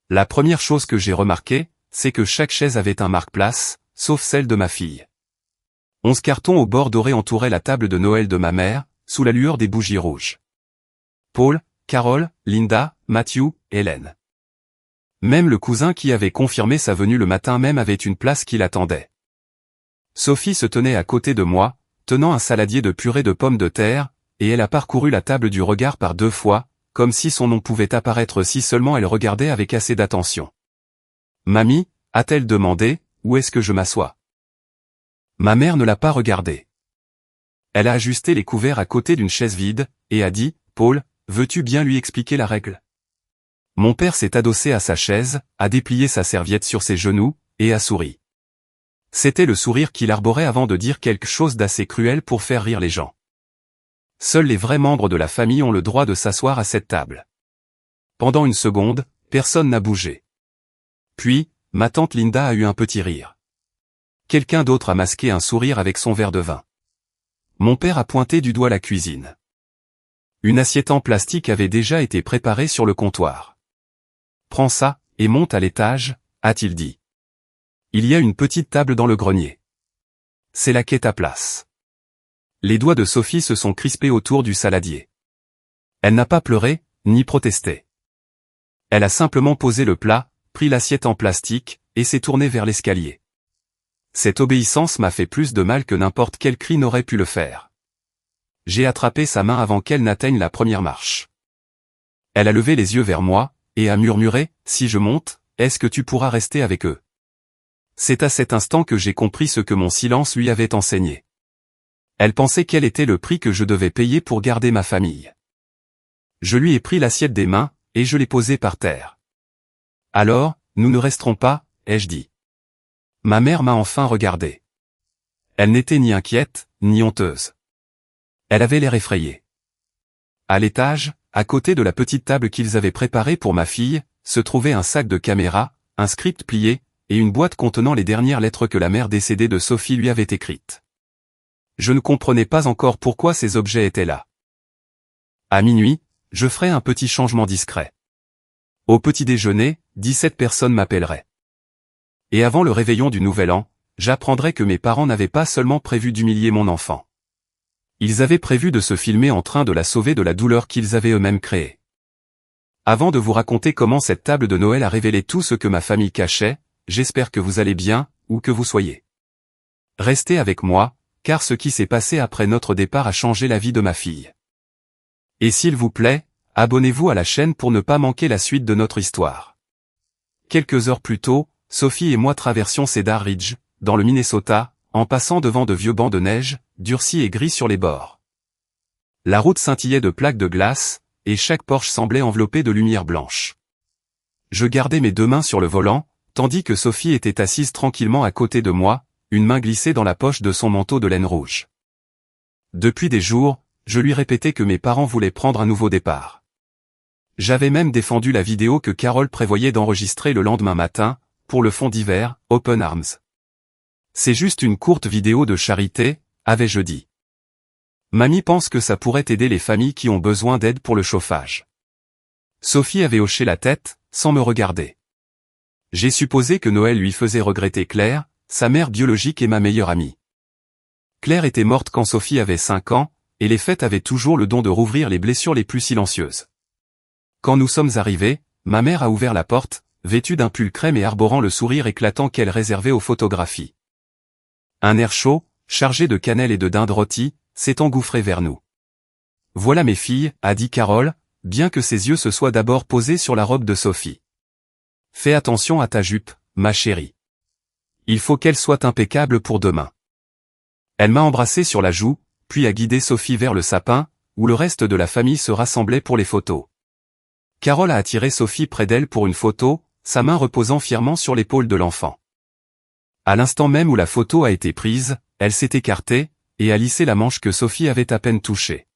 La première chose que j'ai remarqué, c'est que chaque chaise avait un marque-place, sauf celle de ma fille. 11 cartons au bord doré entouraient la table de Noël de ma mère, sous la lueur des bougies rouges. Paul, Carole, Linda, Matthew, Hélène. Même le cousin qui avait confirmé sa venue le matin même avait une place qui l'attendait. Sophie se tenait à côté de moi, tenant un saladier de purée de pommes de terre, et elle a parcouru la table du regard par 2 fois, comme si son nom pouvait apparaître si seulement elle regardait avec assez d'attention. « Mamie » a-t-elle demandé, « où est-ce que je m'assois ?» Ma mère ne l'a pas regardé. Elle a ajusté les couverts à côté d'une chaise vide, et a dit, « Paul, veux-tu bien lui expliquer la règle ?» Mon père s'est adossé à sa chaise, a déplié sa serviette sur ses genoux, et a souri. C'était le sourire qu'il arborait avant de dire quelque chose d'assez cruel pour faire rire les gens. Seuls les vrais membres de la famille ont le droit de s'asseoir à cette table. Pendant une seconde, personne n'a bougé. Puis, ma tante Linda a eu un petit rire. Quelqu'un d'autre a masqué un sourire avec son verre de vin. Mon père a pointé du doigt la cuisine. Une assiette en plastique avait déjà été préparée sur le comptoir. « Prends ça, et monte à l'étage », a-t-il dit. Il y a une petite table dans le grenier. C'est là qu'est ta place. Les doigts de Sophie se sont crispés autour du saladier. Elle n'a pas pleuré, ni protesté. Elle a simplement posé le plat, pris l'assiette en plastique, et s'est tournée vers l'escalier. Cette obéissance m'a fait plus de mal que n'importe quel cri n'aurait pu le faire. J'ai attrapé sa main avant qu'elle n'atteigne la première marche. Elle a levé les yeux vers moi, et a murmuré, « Si je monte, est-ce que tu pourras rester avec eux ?» C'est à cet instant que j'ai compris ce que mon silence lui avait enseigné. Elle pensait quel était le prix que je devais payer pour garder ma famille. Je lui ai pris l'assiette des mains, et je l'ai posée par terre. « Alors, nous ne resterons pas ?» ai-je dit. Ma mère m'a enfin regardé. Elle n'était ni inquiète, ni honteuse. Elle avait l'air effrayée. À l'étage, à côté de la petite table qu'ils avaient préparée pour ma fille, se trouvait un sac de caméra, un script plié, et une boîte contenant les dernières lettres que la mère décédée de Sophie lui avait écrites. Je ne comprenais pas encore pourquoi ces objets étaient là. À minuit, je ferai un petit changement discret. Au petit déjeuner, 17 personnes m'appelleraient. Et avant le réveillon du Nouvel An, j'apprendrai que mes parents n'avaient pas seulement prévu d'humilier mon enfant. Ils avaient prévu de se filmer en train de la sauver de la douleur qu'ils avaient eux-mêmes créée. Avant de vous raconter comment cette table de Noël a révélé tout ce que ma famille cachait, j'espère que vous allez bien, où que vous soyez. Restez avec moi, car ce qui s'est passé après notre départ a changé la vie de ma fille. Et s'il vous plaît, abonnez-vous à la chaîne pour ne pas manquer la suite de notre histoire. Quelques heures plus tôt, Sophie et moi traversions Cedar Ridge, dans le Minnesota, en passant devant de vieux bancs de neige, durcis et gris sur les bords. La route scintillait de plaques de glace, et chaque porche semblait enveloppée de lumière blanche. Je gardais mes 2 mains sur le volant, tandis que Sophie était assise tranquillement à côté de moi, une main glissée dans la poche de son manteau de laine rouge. Depuis des jours, je lui répétais que mes parents voulaient prendre un nouveau départ. J'avais même défendu la vidéo que Carole prévoyait d'enregistrer le lendemain matin, pour le fond d'hiver, Open Arms. C'est juste une courte vidéo de charité, avais-je dit. Mamie pense que ça pourrait aider les familles qui ont besoin d'aide pour le chauffage. Sophie avait hoché la tête, sans me regarder. J'ai supposé que Noël lui faisait regretter Claire, sa mère biologique et ma meilleure amie. Claire était morte quand Sophie avait 5 ans, et les fêtes avaient toujours le don de rouvrir les blessures les plus silencieuses. Quand nous sommes arrivés, ma mère a ouvert la porte, vêtue d'un pull crème et arborant le sourire éclatant qu'elle réservait aux photographies. Un air chaud, chargé de cannelle et de dinde rôtie, s'est engouffré vers nous. « Voilà mes filles » a dit Carole, bien que ses yeux se soient d'abord posés sur la robe de Sophie. « Fais attention à ta jupe, ma chérie. Il faut qu'elle soit impeccable pour demain. » Elle m'a embrassé sur la joue, puis a guidé Sophie vers le sapin, où le reste de la famille se rassemblait pour les photos. Carole a attiré Sophie près d'elle pour une photo, sa main reposant fièrement sur l'épaule de l'enfant. À l'instant même où la photo a été prise, elle s'est écartée, et a lissé la manche que Sophie avait à peine touchée.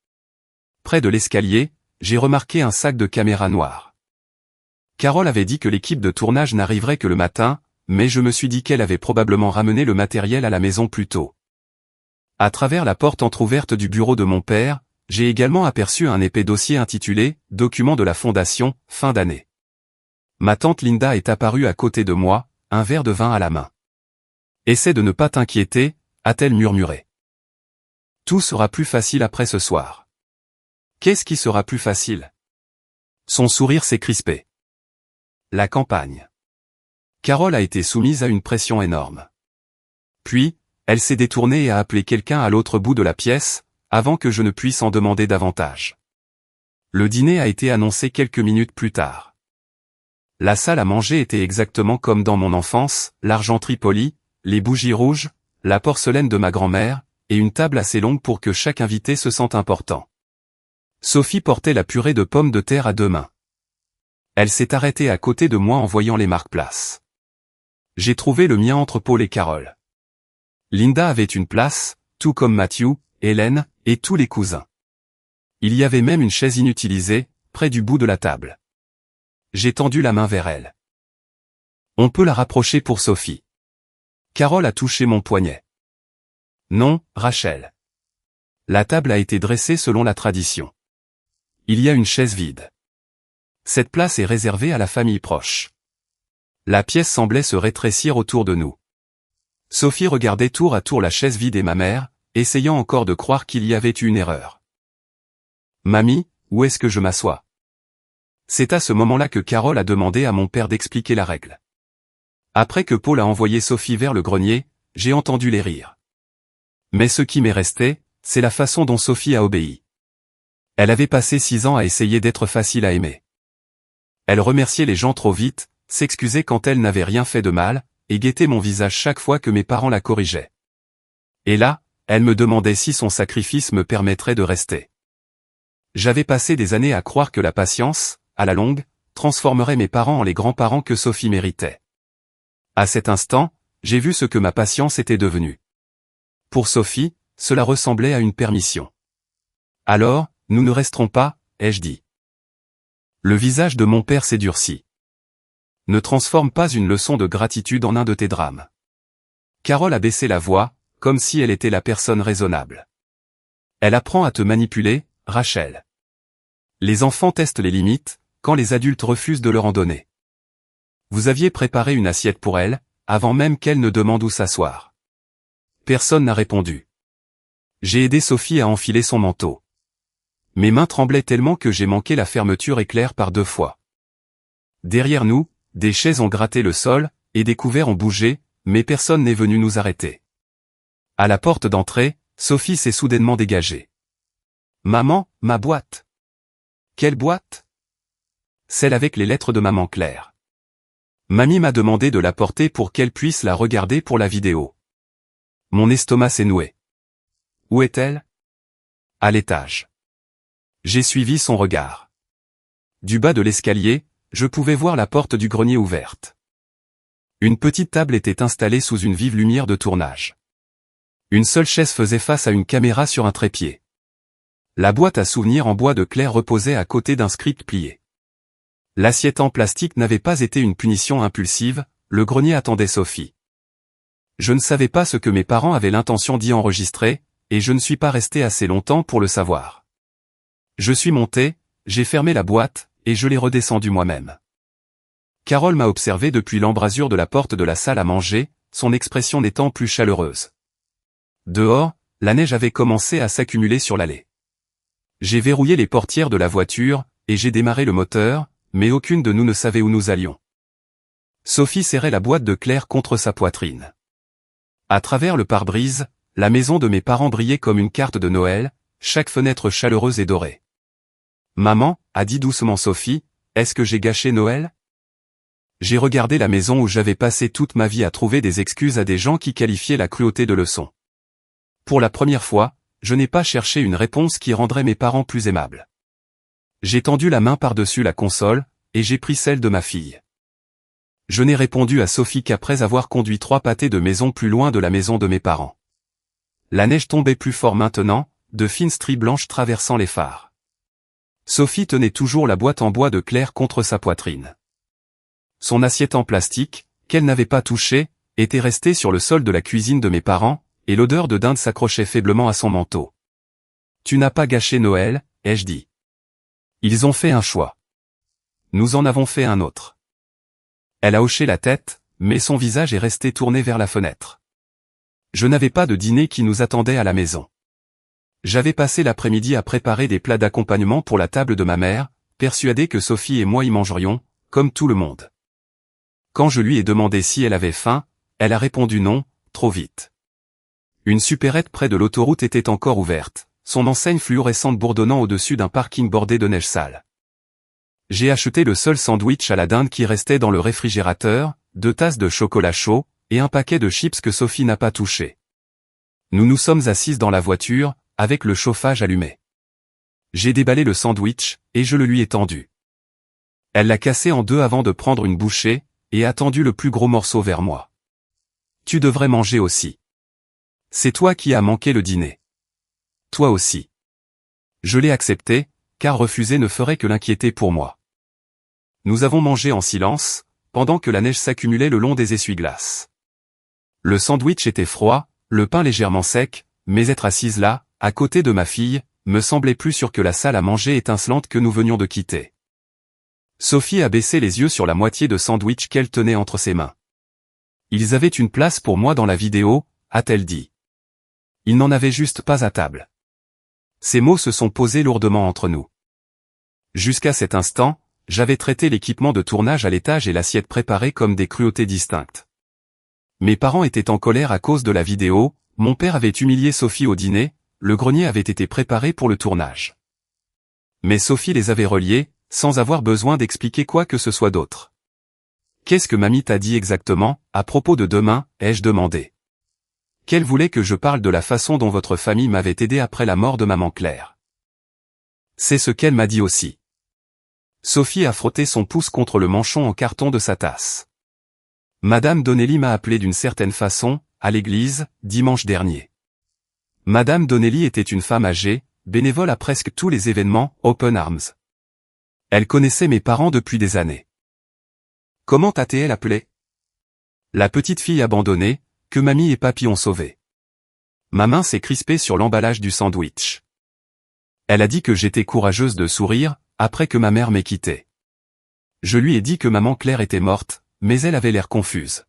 Près de l'escalier, j'ai remarqué un sac de caméra noir. Carole avait dit que l'équipe de tournage n'arriverait que le matin, mais je me suis dit qu'elle avait probablement ramené le matériel à la maison plus tôt. À travers la porte entr'ouverte du bureau de mon père, j'ai également aperçu un épais dossier intitulé « Documents de la Fondation, fin d'année ». Ma tante Linda est apparue à côté de moi, un verre de vin à la main. Essaie de ne pas t'inquiéter, a-t-elle murmuré. Tout sera plus facile après ce soir. Qu'est-ce qui sera plus facile? Son sourire s'est crispé. La campagne. Carole a été soumise à une pression énorme. Puis, elle s'est détournée et a appelé quelqu'un à l'autre bout de la pièce, avant que je ne puisse en demander davantage. Le dîner a été annoncé quelques minutes plus tard. La salle à manger était exactement comme dans mon enfance, l'argenterie polie, les bougies rouges, la porcelaine de ma grand-mère, et une table assez longue pour que chaque invité se sente important. Sophie portait la purée de pommes de terre à 2 mains. Elle s'est arrêtée à côté de moi en voyant les marque-places. J'ai trouvé le mien entre Paul et Carole. Linda avait une place, tout comme Matthew, Hélène, et tous les cousins. Il y avait même une chaise inutilisée, près du bout de la table. J'ai tendu la main vers elle. On peut la rapprocher pour Sophie. Carole a touché mon poignet. Non, Rachel. La table a été dressée selon la tradition. Il y a une chaise vide. Cette place est réservée à la famille proche. La pièce semblait se rétrécir autour de nous. Sophie regardait tour à tour la chaise vide et ma mère, essayant encore de croire qu'il y avait eu une erreur. Mamie, où est-ce que je m'assois? C'est à ce moment-là que Carole a demandé à mon père d'expliquer la règle. Après que Paul a envoyé Sophie vers le grenier, j'ai entendu les rires. Mais ce qui m'est resté, c'est la façon dont Sophie a obéi. Elle avait passé 6 ans à essayer d'être facile à aimer. Elle remerciait les gens trop vite, s'excusait quand elle n'avait rien fait de mal, et guettait mon visage chaque fois que mes parents la corrigeaient. Et là, elle me demandait si son sacrifice me permettrait de rester. J'avais passé des années à croire que la patience, à la longue, transformerait mes parents en les grands-parents que Sophie méritait. À cet instant, j'ai vu ce que ma patience était devenue. Pour Sophie, cela ressemblait à une permission. Alors, nous ne resterons pas, ai-je dit. Le visage de mon père s'est durci. Ne transforme pas une leçon de gratitude en un de tes drames. Carole a baissé la voix, comme si elle était la personne raisonnable. Elle apprend à te manipuler, Rachel. Les enfants testent les limites, quand les adultes refusent de leur en donner. Vous aviez préparé une assiette pour elle, avant même qu'elle ne demande où s'asseoir. Personne n'a répondu. J'ai aidé Sophie à enfiler son manteau. Mes mains tremblaient tellement que j'ai manqué la fermeture éclair par 2 fois. Derrière nous, des chaises ont gratté le sol, et des couverts ont bougé, mais personne n'est venu nous arrêter. À la porte d'entrée, Sophie s'est soudainement dégagée. Maman, ma boîte. Quelle boîte? Celle avec les lettres de maman Claire. Mamie m'a demandé de la porter pour qu'elle puisse la regarder pour la vidéo. Mon estomac s'est noué. Où est-elle? À l'étage. J'ai suivi son regard. Du bas de l'escalier, je pouvais voir la porte du grenier ouverte. Une petite table était installée sous une vive lumière de tournage. Une seule chaise faisait face à une caméra sur un trépied. La boîte à souvenirs en bois de Claire reposait à côté d'un script plié. L'assiette en plastique n'avait pas été une punition impulsive, le grenier attendait Sophie. Je ne savais pas ce que mes parents avaient l'intention d'y enregistrer, et je ne suis pas resté assez longtemps pour le savoir. Je suis monté, j'ai fermé la boîte, et je l'ai redescendu moi-même. Carole m'a observé depuis l'embrasure de la porte de la salle à manger, son expression n'étant plus chaleureuse. Dehors, la neige avait commencé à s'accumuler sur l'allée. J'ai verrouillé les portières de la voiture, et j'ai démarré le moteur, mais aucune de nous ne savait où nous allions. Sophie serrait la boîte de Claire contre sa poitrine. À travers le pare-brise, la maison de mes parents brillait comme une carte de Noël, chaque fenêtre chaleureuse et dorée. Maman, a dit doucement Sophie, est-ce que j'ai gâché Noël? J'ai regardé la maison où j'avais passé toute ma vie à trouver des excuses à des gens qui qualifiaient la cruauté de leçon. Pour la première fois, je n'ai pas cherché une réponse qui rendrait mes parents plus aimables. J'ai tendu la main par-dessus la console, et j'ai pris celle de ma fille. Je n'ai répondu à Sophie qu'après avoir conduit 3 pâtés de maison plus loin de la maison de mes parents. La neige tombait plus fort maintenant, de fines stries blanches traversant les phares. Sophie tenait toujours la boîte en bois de Claire contre sa poitrine. Son assiette en plastique, qu'elle n'avait pas touchée, était restée sur le sol de la cuisine de mes parents, et l'odeur de dinde s'accrochait faiblement à son manteau. Tu n'as pas gâché Noël, ai-je dit. Ils ont fait un choix. Nous en avons fait un autre. Elle a hoché la tête, mais son visage est resté tourné vers la fenêtre. Je n'avais pas de dîner qui nous attendait à la maison. J'avais passé l'après-midi à préparer des plats d'accompagnement pour la table de ma mère, persuadé que Sophie et moi y mangerions, comme tout le monde. Quand je lui ai demandé si elle avait faim, elle a répondu non, trop vite. Une supérette près de l'autoroute était encore ouverte, son enseigne fluorescente bourdonnant au-dessus d'un parking bordé de neige sale. J'ai acheté le seul sandwich à la dinde qui restait dans le réfrigérateur, 2 tasses de chocolat chaud, et un paquet de chips que Sophie n'a pas touché. Nous nous sommes assises dans la voiture, avec le chauffage allumé. J'ai déballé le sandwich, et je le lui ai tendu. Elle l'a cassé en 2 avant de prendre une bouchée, et a tendu le plus gros morceau vers moi. Tu devrais manger aussi. C'est toi qui as manqué le dîner. Toi aussi. Je l'ai accepté, car refuser ne ferait que l'inquiéter pour moi. Nous avons mangé en silence, pendant que la neige s'accumulait le long des essuie-glaces. Le sandwich était froid, le pain légèrement sec, mais être assise là, à côté de ma fille, me semblait plus sûr que la salle à manger étincelante que nous venions de quitter. Sophie a baissé les yeux sur la moitié de sandwich qu'elle tenait entre ses mains. Ils avaient une place pour moi dans la vidéo, a-t-elle dit. Ils n'en avaient juste pas à table. Ces mots se sont posés lourdement entre nous. Jusqu'à cet instant, j'avais traité l'équipement de tournage à l'étage et l'assiette préparée comme des cruautés distinctes. Mes parents étaient en colère à cause de la vidéo, mon père avait humilié Sophie au dîner, le grenier avait été préparé pour le tournage. Mais Sophie les avait reliés, sans avoir besoin d'expliquer quoi que ce soit d'autre. Qu'est-ce que mamie t'a dit exactement, à propos de demain, ai-je demandé. Qu'elle voulait que je parle de la façon dont votre famille m'avait aidé après la mort de maman Claire. C'est ce qu'elle m'a dit aussi. Sophie a frotté son pouce contre le manchon en carton de sa tasse. Madame Donnelly m'a appelé d'une certaine façon, à l'église, dimanche dernier. Madame Donnelly était une femme âgée, bénévole à presque tous les événements Open Arms. Elle connaissait mes parents depuis des années. Comment t'a-t-elle appelé? La petite fille abandonnée, que mamie et papy ont sauvée. Ma main s'est crispée sur l'emballage du sandwich. Elle a dit que j'étais courageuse de sourire, après que ma mère m'ait quitté. Je lui ai dit que maman Claire était morte, mais elle avait l'air confuse.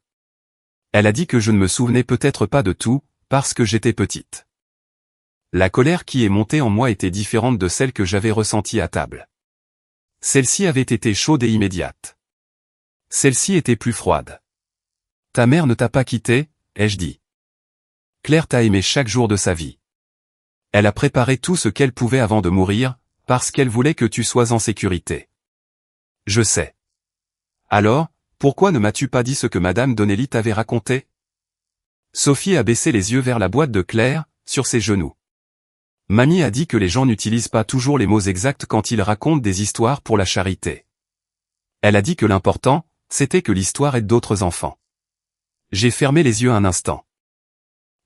Elle a dit que je ne me souvenais peut-être pas de tout, parce que j'étais petite. La colère qui est montée en moi était différente de celle que j'avais ressentie à table. Celle-ci avait été chaude et immédiate. Celle-ci était plus froide. Ta mère ne t'a pas quitté, ai-je dit. Claire t'a aimé chaque jour de sa vie. Elle a préparé tout ce qu'elle pouvait avant de mourir, parce qu'elle voulait que tu sois en sécurité. Je sais. Alors, pourquoi ne m'as-tu pas dit ce que Madame Donnelly t'avait raconté? Sophie a baissé les yeux vers la boîte de Claire, sur ses genoux. Mamie a dit que les gens n'utilisent pas toujours les mots exacts quand ils racontent des histoires pour la charité. Elle a dit que l'important, c'était que l'histoire aide d'autres enfants. J'ai fermé les yeux un instant.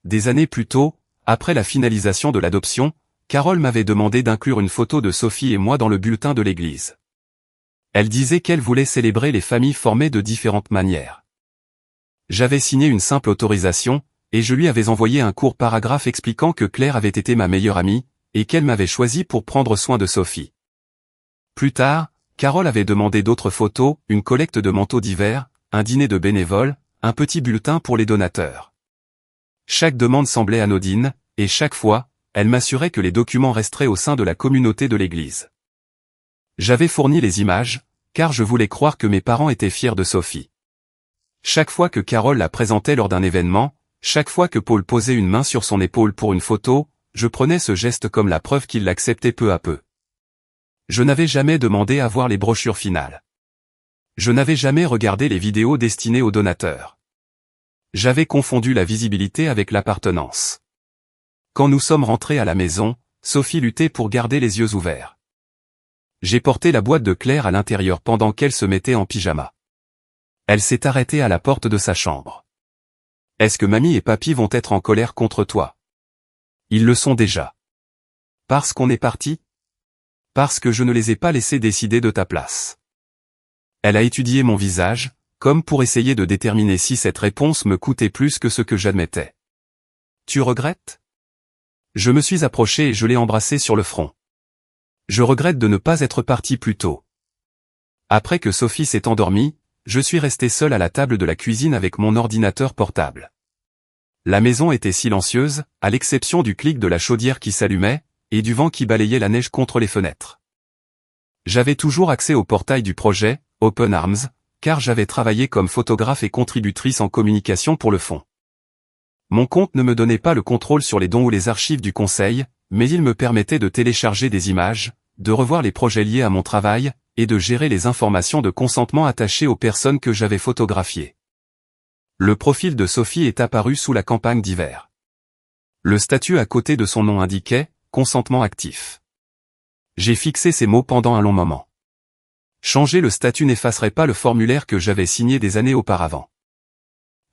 Des années plus tôt, après la finalisation de l'adoption, Carole m'avait demandé d'inclure une photo de Sophie et moi dans le bulletin de l'église. Elle disait qu'elle voulait célébrer les familles formées de différentes manières. J'avais signé une simple autorisation, et je lui avais envoyé un court paragraphe expliquant que Claire avait été ma meilleure amie, et qu'elle m'avait choisi pour prendre soin de Sophie. Plus tard, Carole avait demandé d'autres photos, une collecte de manteaux d'hiver, un dîner de bénévoles, un petit bulletin pour les donateurs. Chaque demande semblait anodine, et chaque fois, elle m'assurait que les documents resteraient au sein de la communauté de l'Église. J'avais fourni les images, car je voulais croire que mes parents étaient fiers de Sophie. Chaque fois que Carole la présentait lors d'un événement, chaque fois que Paul posait une main sur son épaule pour une photo, je prenais ce geste comme la preuve qu'il l'acceptait peu à peu. Je n'avais jamais demandé à voir les brochures finales. Je n'avais jamais regardé les vidéos destinées aux donateurs. J'avais confondu la visibilité avec l'appartenance. Quand nous sommes rentrés à la maison, Sophie luttait pour garder les yeux ouverts. J'ai porté la boîte de Claire à l'intérieur pendant qu'elle se mettait en pyjama. Elle s'est arrêtée à la porte de sa chambre. Est-ce que mamie et papy vont être en colère contre toi? Ils le sont déjà. Parce qu'on est parti? Parce que je ne les ai pas laissés décider de ta place. Elle a étudié mon visage, comme pour essayer de déterminer si cette réponse me coûtait plus que ce que j'admettais. Tu regrettes? Je me suis approché et je l'ai embrassé sur le front. Je regrette de ne pas être parti plus tôt. Après que Sophie s'est endormie, je suis resté seul à la table de la cuisine avec mon ordinateur portable. La maison était silencieuse, à l'exception du clic de la chaudière qui s'allumait, et du vent qui balayait la neige contre les fenêtres. J'avais toujours accès au portail du projet, Open Arms, car j'avais travaillé comme photographe et contributrice en communication pour le fonds. Mon compte ne me donnait pas le contrôle sur les dons ou les archives du conseil, mais il me permettait de télécharger des images, de revoir les projets liés à mon travail, et de gérer les informations de consentement attachées aux personnes que j'avais photographiées. Le profil de Sophie est apparu sous la campagne d'hiver. Le statut à côté de son nom indiquait « Consentement actif ». J'ai fixé ces mots pendant un long moment. Changer le statut n'effacerait pas le formulaire que j'avais signé des années auparavant.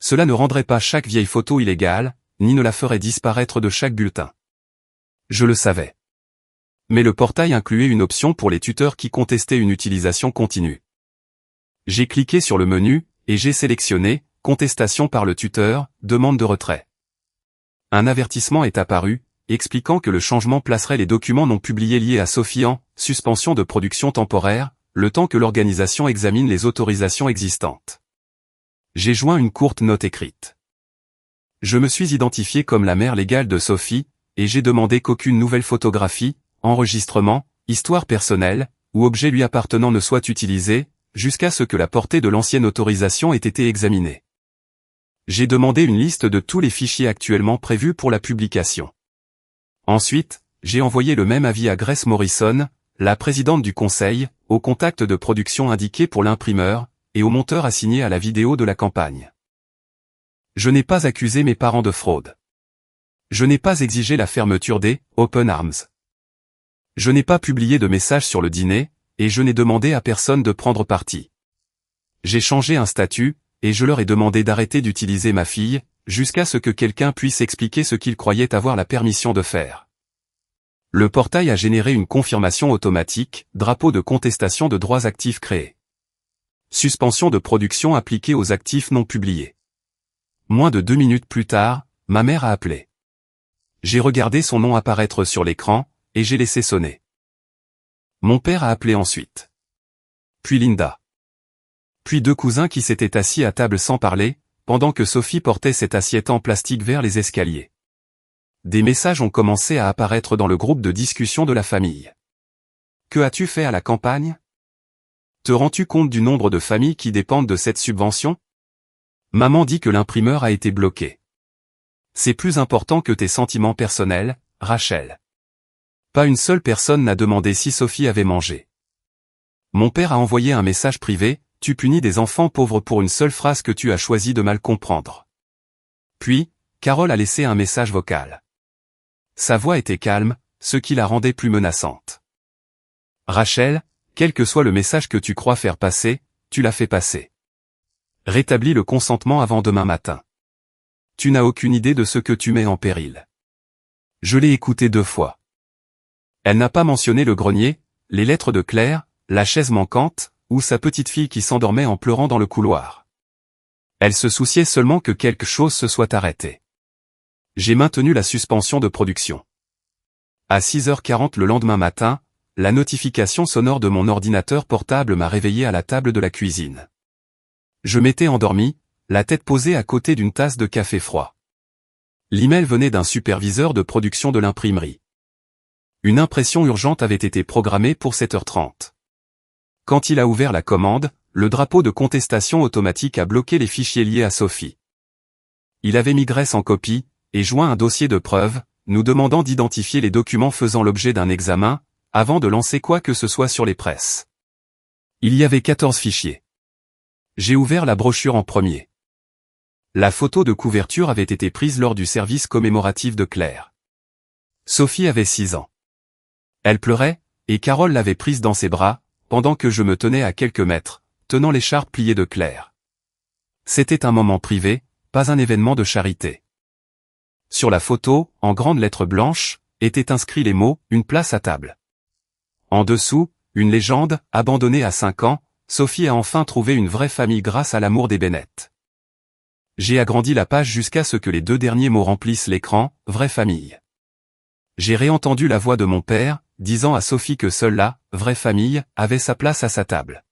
Cela ne rendrait pas chaque vieille photo illégale, ni ne la ferait disparaître de chaque bulletin. Je le savais. Mais le portail incluait une option pour les tuteurs qui contestaient une utilisation continue. J'ai cliqué sur le menu, et j'ai sélectionné « Contestation par le tuteur, demande de retrait ». Un avertissement est apparu, expliquant que le changement placerait les documents non publiés liés à Sophie en « suspension de production temporaire », le temps que l'organisation examine les autorisations existantes. J'ai joint une courte note écrite. Je me suis identifié comme la mère légale de Sophie, et j'ai demandé qu'aucune nouvelle photographie, enregistrement, histoire personnelle, ou objet lui appartenant ne soit utilisé, jusqu'à ce que la portée de l'ancienne autorisation ait été examinée. J'ai demandé une liste de tous les fichiers actuellement prévus pour la publication. Ensuite, j'ai envoyé le même avis à Grace Morrison, la présidente du conseil, au contact de production indiqué pour l'imprimeur, et au monteur assigné à la vidéo de la campagne. Je n'ai pas accusé mes parents de fraude. Je n'ai pas exigé la fermeture des Open Arms. Je n'ai pas publié de message sur le dîner, et je n'ai demandé à personne de prendre parti. J'ai changé un statut, et je leur ai demandé d'arrêter d'utiliser ma fille, jusqu'à ce que quelqu'un puisse expliquer ce qu'ils croyaient avoir la permission de faire. Le portail a généré une confirmation automatique, drapeau de contestation de droits actifs créés. Suspension de production appliquée aux actifs non publiés. Moins de 2 minutes plus tard, ma mère a appelé. J'ai regardé son nom apparaître sur l'écran, et j'ai laissé sonner. Mon père a appelé ensuite. Puis Linda. Puis 2 cousins qui s'étaient assis à table sans parler, pendant que Sophie portait cette assiette en plastique vers les escaliers. Des messages ont commencé à apparaître dans le groupe de discussion de la famille. Que as-tu fait à la campagne? Te rends-tu compte du nombre de familles qui dépendent de cette subvention? Maman dit que l'imprimeur a été bloqué. C'est plus important que tes sentiments personnels, Rachel. Pas une seule personne n'a demandé si Sophie avait mangé. Mon père a envoyé un message privé, tu punis des enfants pauvres pour une seule phrase que tu as choisi de mal comprendre. Puis, Carole a laissé un message vocal. Sa voix était calme, ce qui la rendait plus menaçante. Rachel, quel que soit le message que tu crois faire passer, tu l'as fait passer. Rétablis le consentement avant demain matin. Tu n'as aucune idée de ce que tu mets en péril. Je l'ai écouté 2 fois. Elle n'a pas mentionné le grenier, les lettres de Claire, la chaise manquante, ou sa petite fille qui s'endormait en pleurant dans le couloir. Elle se souciait seulement que quelque chose se soit arrêté. J'ai maintenu la suspension de production. À 6h40 le lendemain matin, la notification sonore de mon ordinateur portable m'a réveillé à la table de la cuisine. Je m'étais endormi, la tête posée à côté d'une tasse de café froid. L'email venait d'un superviseur de production de l'imprimerie. Une impression urgente avait été programmée pour 7h30. Quand il a ouvert la commande, le drapeau de contestation automatique a bloqué les fichiers liés à Sophie. Il avait mis Grace en copie, et joint un dossier de preuve, nous demandant d'identifier les documents faisant l'objet d'un examen, avant de lancer quoi que ce soit sur les presses. Il y avait 14 fichiers. J'ai ouvert la brochure en premier. La photo de couverture avait été prise lors du service commémoratif de Claire. Sophie avait 6 ans. Elle pleurait, et Carole l'avait prise dans ses bras, pendant que je me tenais à quelques mètres, tenant l'écharpe pliée de Claire. C'était un moment privé, pas un événement de charité. Sur la photo, en grandes lettres blanches, étaient inscrits les mots « Une place à table ». En dessous, une légende, abandonnée à 5 ans, Sophie a enfin trouvé une vraie famille grâce à l'amour des Bennett. J'ai agrandi la page jusqu'à ce que les 2 derniers mots remplissent l'écran, « Vraie famille ». J'ai réentendu la voix de mon père, disant à Sophie que seule la « vraie famille » avait sa place à sa table.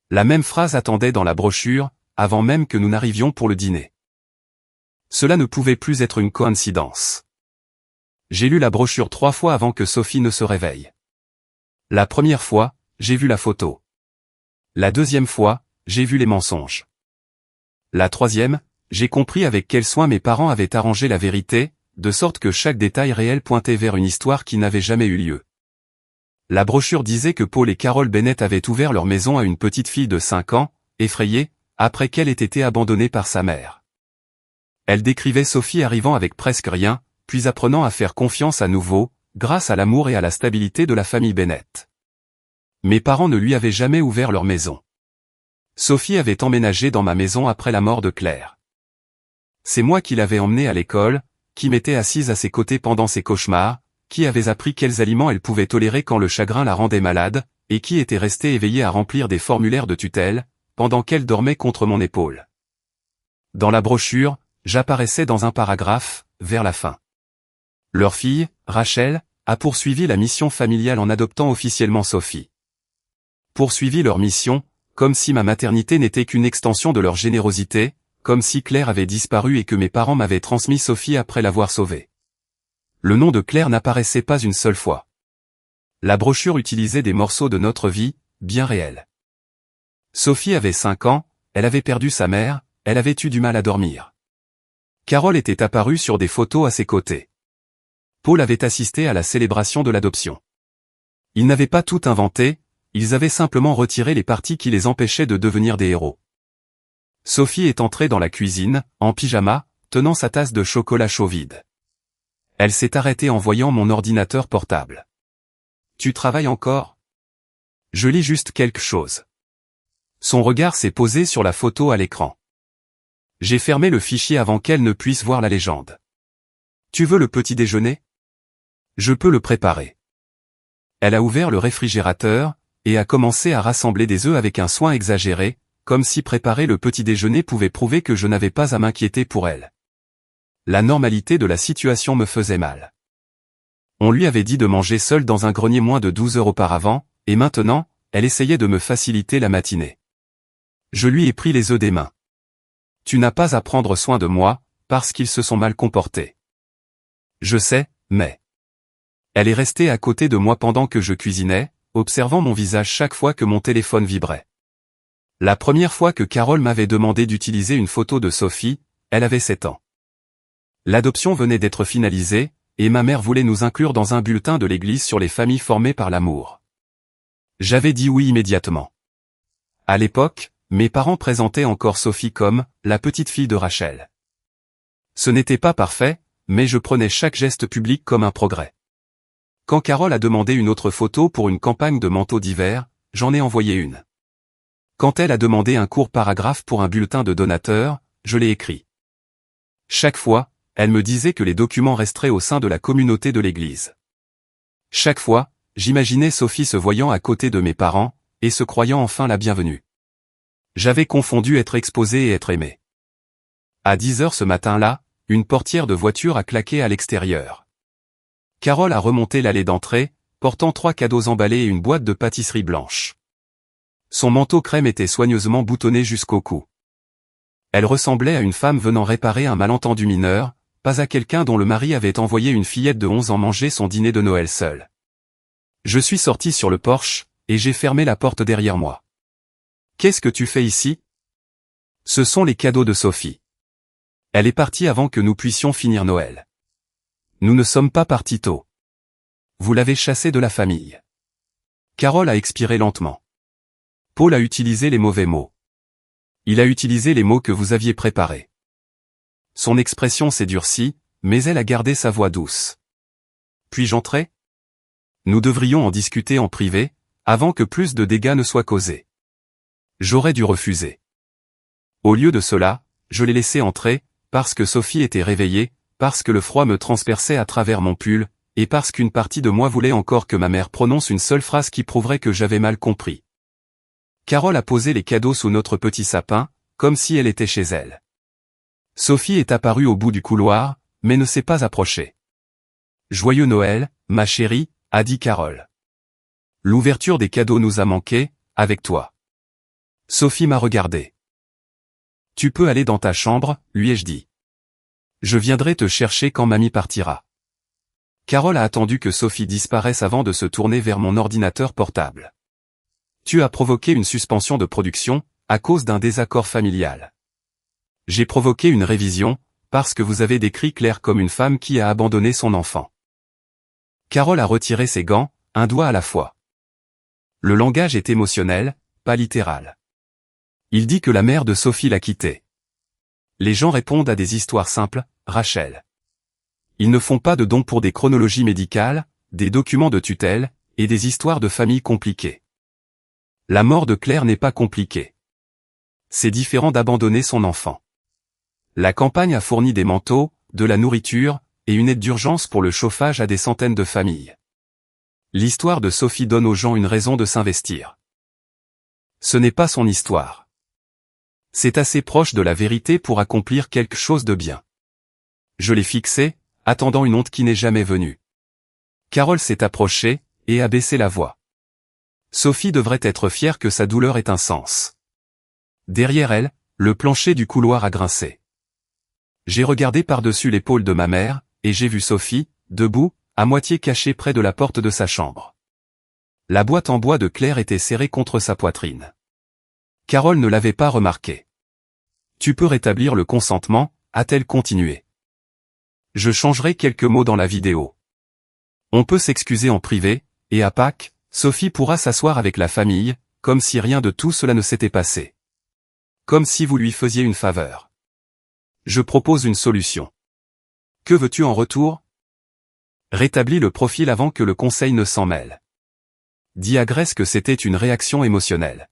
La même phrase attendait dans la brochure, avant même que nous n'arrivions pour le dîner. Cela ne pouvait plus être une coïncidence. J'ai lu la brochure 3 fois avant que Sophie ne se réveille. La première fois, j'ai vu la photo. La deuxième fois, j'ai vu les mensonges. La troisième, j'ai compris avec quel soin mes parents avaient arrangé la vérité, de sorte que chaque détail réel pointait vers une histoire qui n'avait jamais eu lieu. La brochure disait que Paul et Carol Bennett avaient ouvert leur maison à une petite fille de 5 ans, effrayée, après qu'elle ait été abandonnée par sa mère. Elle décrivait Sophie arrivant avec presque rien, puis apprenant à faire confiance à nouveau, grâce à l'amour et à la stabilité de la famille Bennett. Mes parents ne lui avaient jamais ouvert leur maison. Sophie avait emménagé dans ma maison après la mort de Claire. C'est moi qui l'avais emmenée à l'école, qui m'étais assise à ses côtés pendant ses cauchemars, qui avait appris quels aliments elle pouvait tolérer quand le chagrin la rendait malade, et qui était restée éveillée à remplir des formulaires de tutelle, pendant qu'elle dormait contre mon épaule. Dans la brochure, j'apparaissais dans un paragraphe, vers la fin. Leur fille, Rachel, a poursuivi la mission familiale en adoptant officiellement Sophie. Poursuivi leur mission, comme si ma maternité n'était qu'une extension de leur générosité, comme si Claire avait disparu et que mes parents m'avaient transmis Sophie après l'avoir sauvée. Le nom de Claire n'apparaissait pas une seule fois. La brochure utilisait des morceaux de notre vie, bien réels. Sophie avait 5 ans, elle avait perdu sa mère, elle avait eu du mal à dormir. Carol était apparue sur des photos à ses côtés. Paul avait assisté à la célébration de l'adoption. Ils n'avaient pas tout inventé, ils avaient simplement retiré les parties qui les empêchaient de devenir des héros. Sophie est entrée dans la cuisine, en pyjama, tenant sa tasse de chocolat chaud vide. Elle s'est arrêtée en voyant mon ordinateur portable. « Tu travailles encore ? Je lis juste quelque chose. » Son regard s'est posé sur la photo à l'écran. J'ai fermé le fichier avant qu'elle ne puisse voir la légende. « Tu veux le petit déjeuner ? Je peux le préparer. » Elle a ouvert le réfrigérateur, et a commencé à rassembler des œufs avec un soin exagéré, comme si préparer le petit déjeuner pouvait prouver que je n'avais pas à m'inquiéter pour elle. La normalité de la situation me faisait mal. On lui avait dit de manger seule dans un grenier moins de 12 heures auparavant, et maintenant, elle essayait de me faciliter la matinée. Je lui ai pris les œufs des mains. « Tu n'as pas à prendre soin de moi, parce qu'ils se sont mal comportés. » Je sais, mais... Elle est restée à côté de moi pendant que je cuisinais, observant mon visage chaque fois que mon téléphone vibrait. La première fois que Carol m'avait demandé d'utiliser une photo de Sophie, elle avait 7 ans. L'adoption venait d'être finalisée, et ma mère voulait nous inclure dans un bulletin de l'église sur les familles formées par l'amour. J'avais dit oui immédiatement. À l'époque, mes parents présentaient encore Sophie comme « la petite fille de Rachel ». Ce n'était pas parfait, mais je prenais chaque geste public comme un progrès. Quand Carol a demandé une autre photo pour une campagne de manteaux d'hiver, j'en ai envoyé une. Quand elle a demandé un court paragraphe pour un bulletin de donateur, je l'ai écrit. Chaque fois, elle me disait que les documents resteraient au sein de la communauté de l'église. Chaque fois, j'imaginais Sophie se voyant à côté de mes parents, et se croyant enfin la bienvenue. J'avais confondu être exposé et être aimé. À 10 heures ce matin-là, une portière de voiture a claqué à l'extérieur. Carol a remonté l'allée d'entrée, portant 3 cadeaux emballés et une boîte de pâtisserie blanche. Son manteau crème était soigneusement boutonné jusqu'au cou. Elle ressemblait à une femme venant réparer un malentendu mineur, pas à quelqu'un dont le mari avait envoyé une fillette de 11 ans manger son dîner de Noël seule. Je suis sorti sur le porche, et j'ai fermé la porte derrière moi. « Qu'est-ce que tu fais ici ? » Ce sont les cadeaux de Sophie. Elle est partie avant que nous puissions finir Noël. Nous ne sommes pas partis tôt. Vous l'avez chassée de la famille. Carol a expiré lentement. Paul a utilisé les mauvais mots. Il a utilisé les mots que vous aviez préparés. Son expression s'est durcie, mais elle a gardé sa voix douce. Puis-je entrer ? Nous devrions en discuter en privé, avant que plus de dégâts ne soient causés. J'aurais dû refuser. Au lieu de cela, je l'ai laissé entrer, parce que Sophie était réveillée, parce que le froid me transperçait à travers mon pull, et parce qu'une partie de moi voulait encore que ma mère prononce une seule phrase qui prouverait que j'avais mal compris. Carol a posé les cadeaux sous notre petit sapin, comme si elle était chez elle. Sophie est apparue au bout du couloir, mais ne s'est pas approchée. « Joyeux Noël, ma chérie », a dit Carol. « L'ouverture des cadeaux nous a manqué, avec toi. » Sophie m'a regardé. Tu peux aller dans ta chambre, lui ai-je dit. Je viendrai te chercher quand mamie partira. Carole a attendu que Sophie disparaisse avant de se tourner vers mon ordinateur portable. Tu as provoqué une suspension de production, à cause d'un désaccord familial. J'ai provoqué une révision, parce que vous avez décrit Claire comme une femme qui a abandonné son enfant. Carole a retiré ses gants, un doigt à la fois. Le langage est émotionnel, pas littéral. Il dit que la mère de Sophie l'a quitté. Les gens répondent à des histoires simples, Rachel. Ils ne font pas de dons pour des chronologies médicales, des documents de tutelle, et des histoires de famille compliquées. La mort de Claire n'est pas compliquée. C'est différent d'abandonner son enfant. La campagne a fourni des manteaux, de la nourriture, et une aide d'urgence pour le chauffage à des centaines de familles. L'histoire de Sophie donne aux gens une raison de s'investir. Ce n'est pas son histoire. C'est assez proche de la vérité pour accomplir quelque chose de bien. Je l'ai fixé, attendant une honte qui n'est jamais venue. Carole s'est approchée, et a baissé la voix. Sophie devrait être fière que sa douleur ait un sens. Derrière elle, le plancher du couloir a grincé. J'ai regardé par-dessus l'épaule de ma mère, et j'ai vu Sophie, debout, à moitié cachée près de la porte de sa chambre. La boîte en bois de Claire était serrée contre sa poitrine. Carole ne l'avait pas remarqué. Tu peux rétablir le consentement, a-t-elle continué. Je changerai quelques mots dans la vidéo. On peut s'excuser en privé, et à Pâques, Sophie pourra s'asseoir avec la famille, comme si rien de tout cela ne s'était passé. Comme si vous lui faisiez une faveur. Je propose une solution. Que veux-tu en retour? Rétablis le profil avant que le conseil ne s'en mêle. Dis à Grace que c'était une réaction émotionnelle.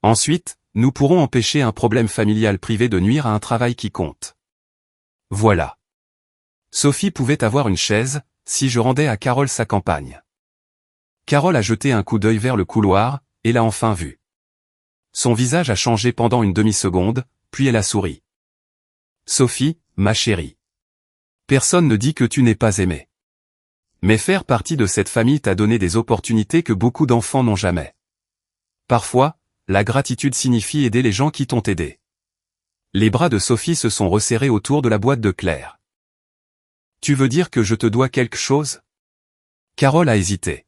Ensuite, nous pourrons empêcher un problème familial privé de nuire à un travail qui compte. Voilà. Sophie pouvait avoir une chaise, si je rendais à Carole sa campagne. Carole a jeté un coup d'œil vers le couloir, et l'a enfin vu. Son visage a changé pendant une demi-seconde, puis elle a souri. Sophie, ma chérie. Personne ne dit que tu n'es pas aimée. Mais faire partie de cette famille t'a donné des opportunités que beaucoup d'enfants n'ont jamais. Parfois, la gratitude signifie aider les gens qui t'ont aidé. Les bras de Sophie se sont resserrés autour de la boîte de Claire. Tu veux dire que je te dois quelque chose? Carole a hésité.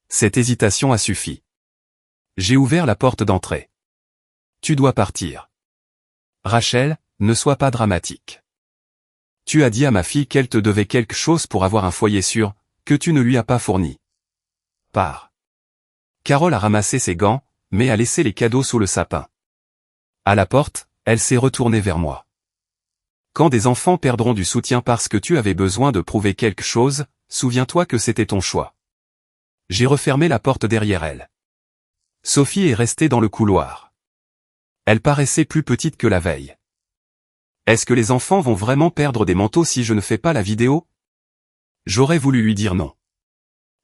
Cette hésitation a suffi. J'ai ouvert la porte d'entrée. Tu dois partir. Rachel, ne sois pas dramatique. Tu as dit à ma fille qu'elle te devait quelque chose pour avoir un foyer sûr, que tu ne lui as pas fourni. Pars. Carole a ramassé ses gants, mais a laissé les cadeaux sous le sapin. À la porte, elle s'est retournée vers moi. Quand des enfants perdront du soutien parce que tu avais besoin de prouver quelque chose, souviens-toi que c'était ton choix. J'ai refermé la porte derrière elle. Sophie est restée dans le couloir. Elle paraissait plus petite que la veille. Est-ce que les enfants vont vraiment perdre des manteaux si je ne fais pas la vidéo? J'aurais voulu lui dire non.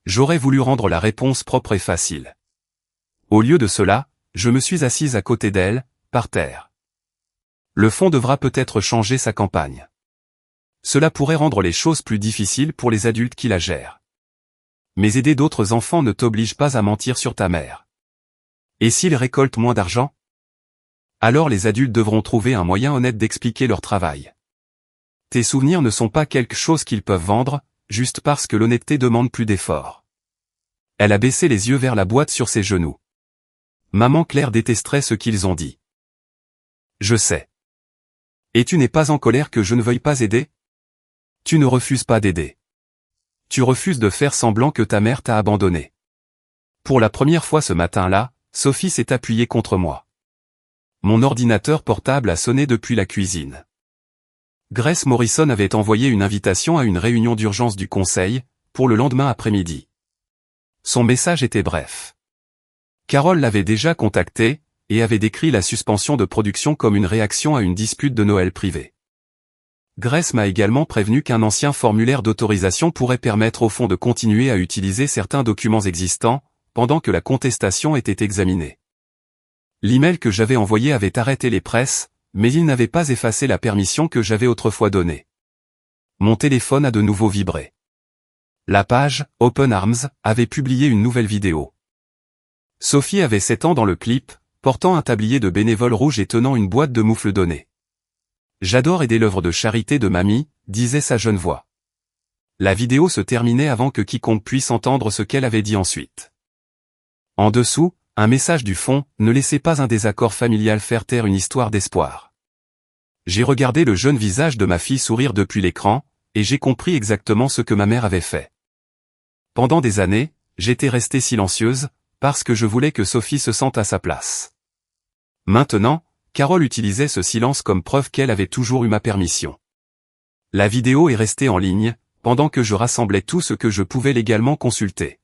J'aurais voulu rendre la réponse propre et facile. Au lieu de cela, je me suis assise à côté d'elle, par terre. Le fond devra peut-être changer sa campagne. Cela pourrait rendre les choses plus difficiles pour les adultes qui la gèrent. Mais aider d'autres enfants ne t'oblige pas à mentir sur ta mère. Et s'ils récoltent moins d'argent? Alors les adultes devront trouver un moyen honnête d'expliquer leur travail. Tes souvenirs ne sont pas quelque chose qu'ils peuvent vendre, juste parce que l'honnêteté demande plus d'efforts. Elle a baissé les yeux vers la boîte sur ses genoux. Maman Claire détesterait ce qu'ils ont dit. Je sais. Et tu n'es pas en colère que je ne veuille pas aider? Tu ne refuses pas d'aider. Tu refuses de faire semblant que ta mère t'a abandonné. Pour la première fois ce matin-là, Sophie s'est appuyée contre moi. Mon ordinateur portable a sonné depuis la cuisine. Grace Morrison avait envoyé une invitation à une réunion d'urgence du conseil, pour le lendemain après-midi. Son message était bref. Carole l'avait déjà contacté, et avait décrit la suspension de production comme une réaction à une dispute de Noël privée. Grace m'a également prévenu qu'un ancien formulaire d'autorisation pourrait permettre au fonds de continuer à utiliser certains documents existants, pendant que la contestation était examinée. L'email que j'avais envoyé avait arrêté les presses, mais il n'avait pas effacé la permission que j'avais autrefois donnée. Mon téléphone a de nouveau vibré. La page Open Arms avait publié une nouvelle vidéo. Sophie avait 7 ans dans le clip, portant un tablier de bénévole rouge et tenant une boîte de moufles données. J'adore aider l'œuvre de charité de mamie, disait sa jeune voix. La vidéo se terminait avant que quiconque puisse entendre ce qu'elle avait dit ensuite. En dessous, un message du fond, ne laissez pas un désaccord familial faire taire une histoire d'espoir. J'ai regardé le jeune visage de ma fille sourire depuis l'écran, et j'ai compris exactement ce que ma mère avait fait. Pendant des années, j'étais restée silencieuse, parce que je voulais que Sophie se sente à sa place. Maintenant, Carole utilisait ce silence comme preuve qu'elle avait toujours eu ma permission. La vidéo est restée en ligne, pendant que je rassemblais tout ce que je pouvais légalement consulter.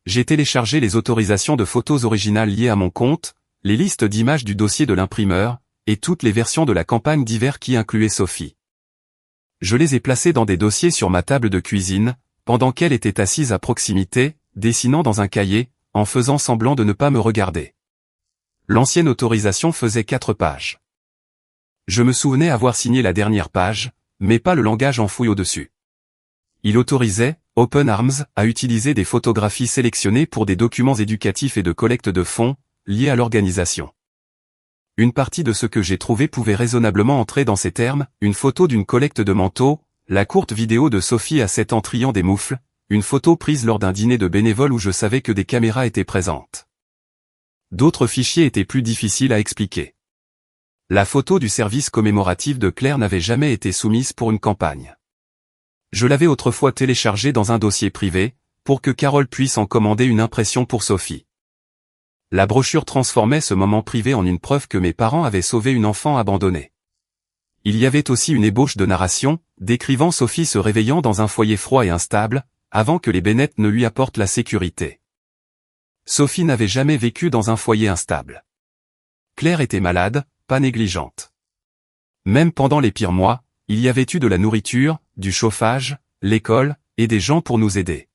J'ai téléchargé les autorisations de photos originales liées à mon compte, les listes d'images du dossier de l'imprimeur, et toutes les versions de la campagne d'hiver qui incluaient Sophie. Je les ai placées dans des dossiers sur ma table de cuisine, pendant qu'elle était assise à proximité, dessinant dans un cahier, en faisant semblant de ne pas me regarder. L'ancienne autorisation faisait 4 pages. Je me souvenais avoir signé la dernière page, mais pas le langage enfoui au-dessus. Il autorisait, Open Arms, à utiliser des photographies sélectionnées pour des documents éducatifs et de collecte de fonds, liés à l'organisation. Une partie de ce que j'ai trouvé pouvait raisonnablement entrer dans ces termes, une photo d'une collecte de manteaux, la courte vidéo de Sophie à 7 ans triant des moufles, une photo prise lors d'un dîner de bénévoles où je savais que des caméras étaient présentes. D'autres fichiers étaient plus difficiles à expliquer. La photo du service commémoratif de Claire n'avait jamais été soumise pour une campagne. Je l'avais autrefois téléchargée dans un dossier privé, pour que Carole puisse en commander une impression pour Sophie. La brochure transformait ce moment privé en une preuve que mes parents avaient sauvé une enfant abandonnée. Il y avait aussi une ébauche de narration, décrivant Sophie se réveillant dans un foyer froid et instable, avant que les Bennett ne lui apportent la sécurité. Sophie n'avait jamais vécu dans un foyer instable. Claire était malade, pas négligente. Même pendant les pires mois, il y avait eu de la nourriture, du chauffage, l'école, et des gens pour nous aider.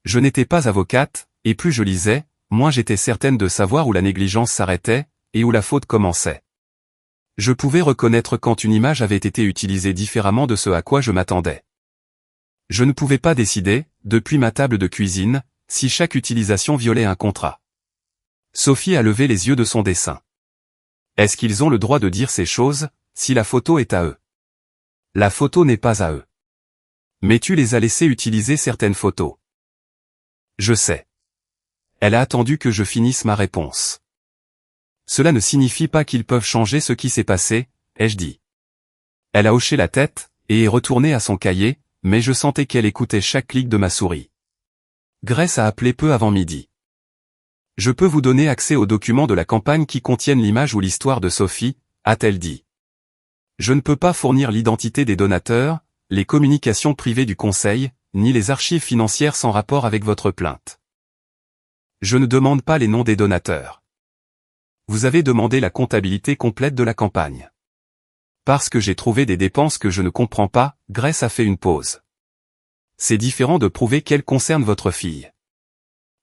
Je n'étais pas avocate, et plus je lisais, moins j'étais certaine de savoir où la négligence s'arrêtait, et où la faute commençait. Je pouvais reconnaître quand une image avait été utilisée différemment de ce à quoi je m'attendais. Je ne pouvais pas décider, depuis ma table de cuisine, si chaque utilisation violait un contrat. Sophie a levé les yeux de son dessin. Est-ce qu'ils ont le droit de dire ces choses, si la photo est à eux? La photo n'est pas à eux. Mais tu les as laissés utiliser certaines photos. Je sais. Elle a attendu que je finisse ma réponse. Cela ne signifie pas qu'ils peuvent changer ce qui s'est passé, ai-je dit. Elle a hoché la tête, et est retournée à son cahier, mais je sentais qu'elle écoutait chaque clic de ma souris. Grace a appelé peu avant midi. Je peux vous donner accès aux documents de la campagne qui contiennent l'image ou l'histoire de Sophie, a-t-elle dit. Je ne peux pas fournir l'identité des donateurs, les communications privées du conseil, ni les archives financières sans rapport avec votre plainte. Je ne demande pas les noms des donateurs. Vous avez demandé la comptabilité complète de la campagne. Parce que j'ai trouvé des dépenses que je ne comprends pas, Grace a fait une pause. C'est différent de prouver qu'elles concernent votre fille.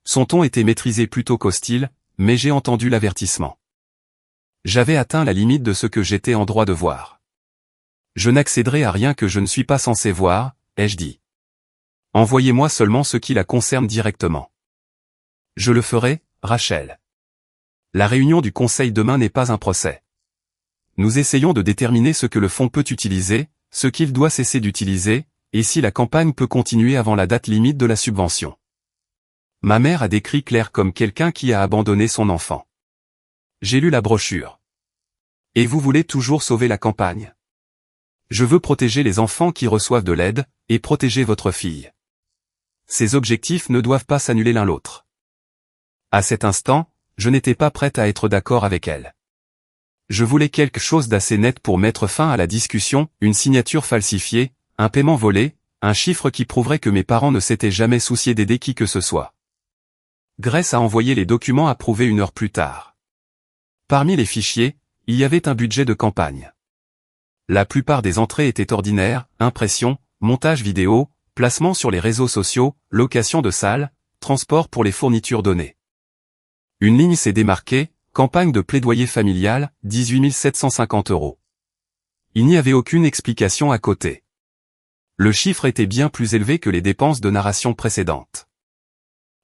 Son ton était maîtrisé plutôt qu'hostile, mais j'ai entendu l'avertissement. J'avais atteint la limite de ce que j'étais en droit de voir. Je n'accéderai à rien que je ne suis pas censé voir, ai-je dit. Envoyez-moi seulement ce qui la concerne directement. Je le ferai, Rachel. La réunion du conseil demain n'est pas un procès. Nous essayons de déterminer ce que le fonds peut utiliser, ce qu'il doit cesser d'utiliser, et si la campagne peut continuer avant la date limite de la subvention. Ma mère a décrit Claire comme quelqu'un qui a abandonné son enfant. J'ai lu la brochure. Et vous voulez toujours sauver la campagne? Je veux protéger les enfants qui reçoivent de l'aide, et protéger votre fille. Ces objectifs ne doivent pas s'annuler l'un l'autre. À cet instant, je n'étais pas prête à être d'accord avec elle. Je voulais quelque chose d'assez net pour mettre fin à la discussion, une signature falsifiée, un paiement volé, un chiffre qui prouverait que mes parents ne s'étaient jamais souciés d'aider qui que ce soit. Grace a envoyé les documents approuvés 1 heure plus tard. Parmi les fichiers, il y avait un budget de campagne. La plupart des entrées étaient ordinaires, impression, montage vidéo, placement sur les réseaux sociaux, location de salles, transport pour les fournitures données. Une ligne s'est démarquée, campagne de plaidoyer familial, 18 750 €. Il n'y avait aucune explication à côté. Le chiffre était bien plus élevé que les dépenses de narration précédentes.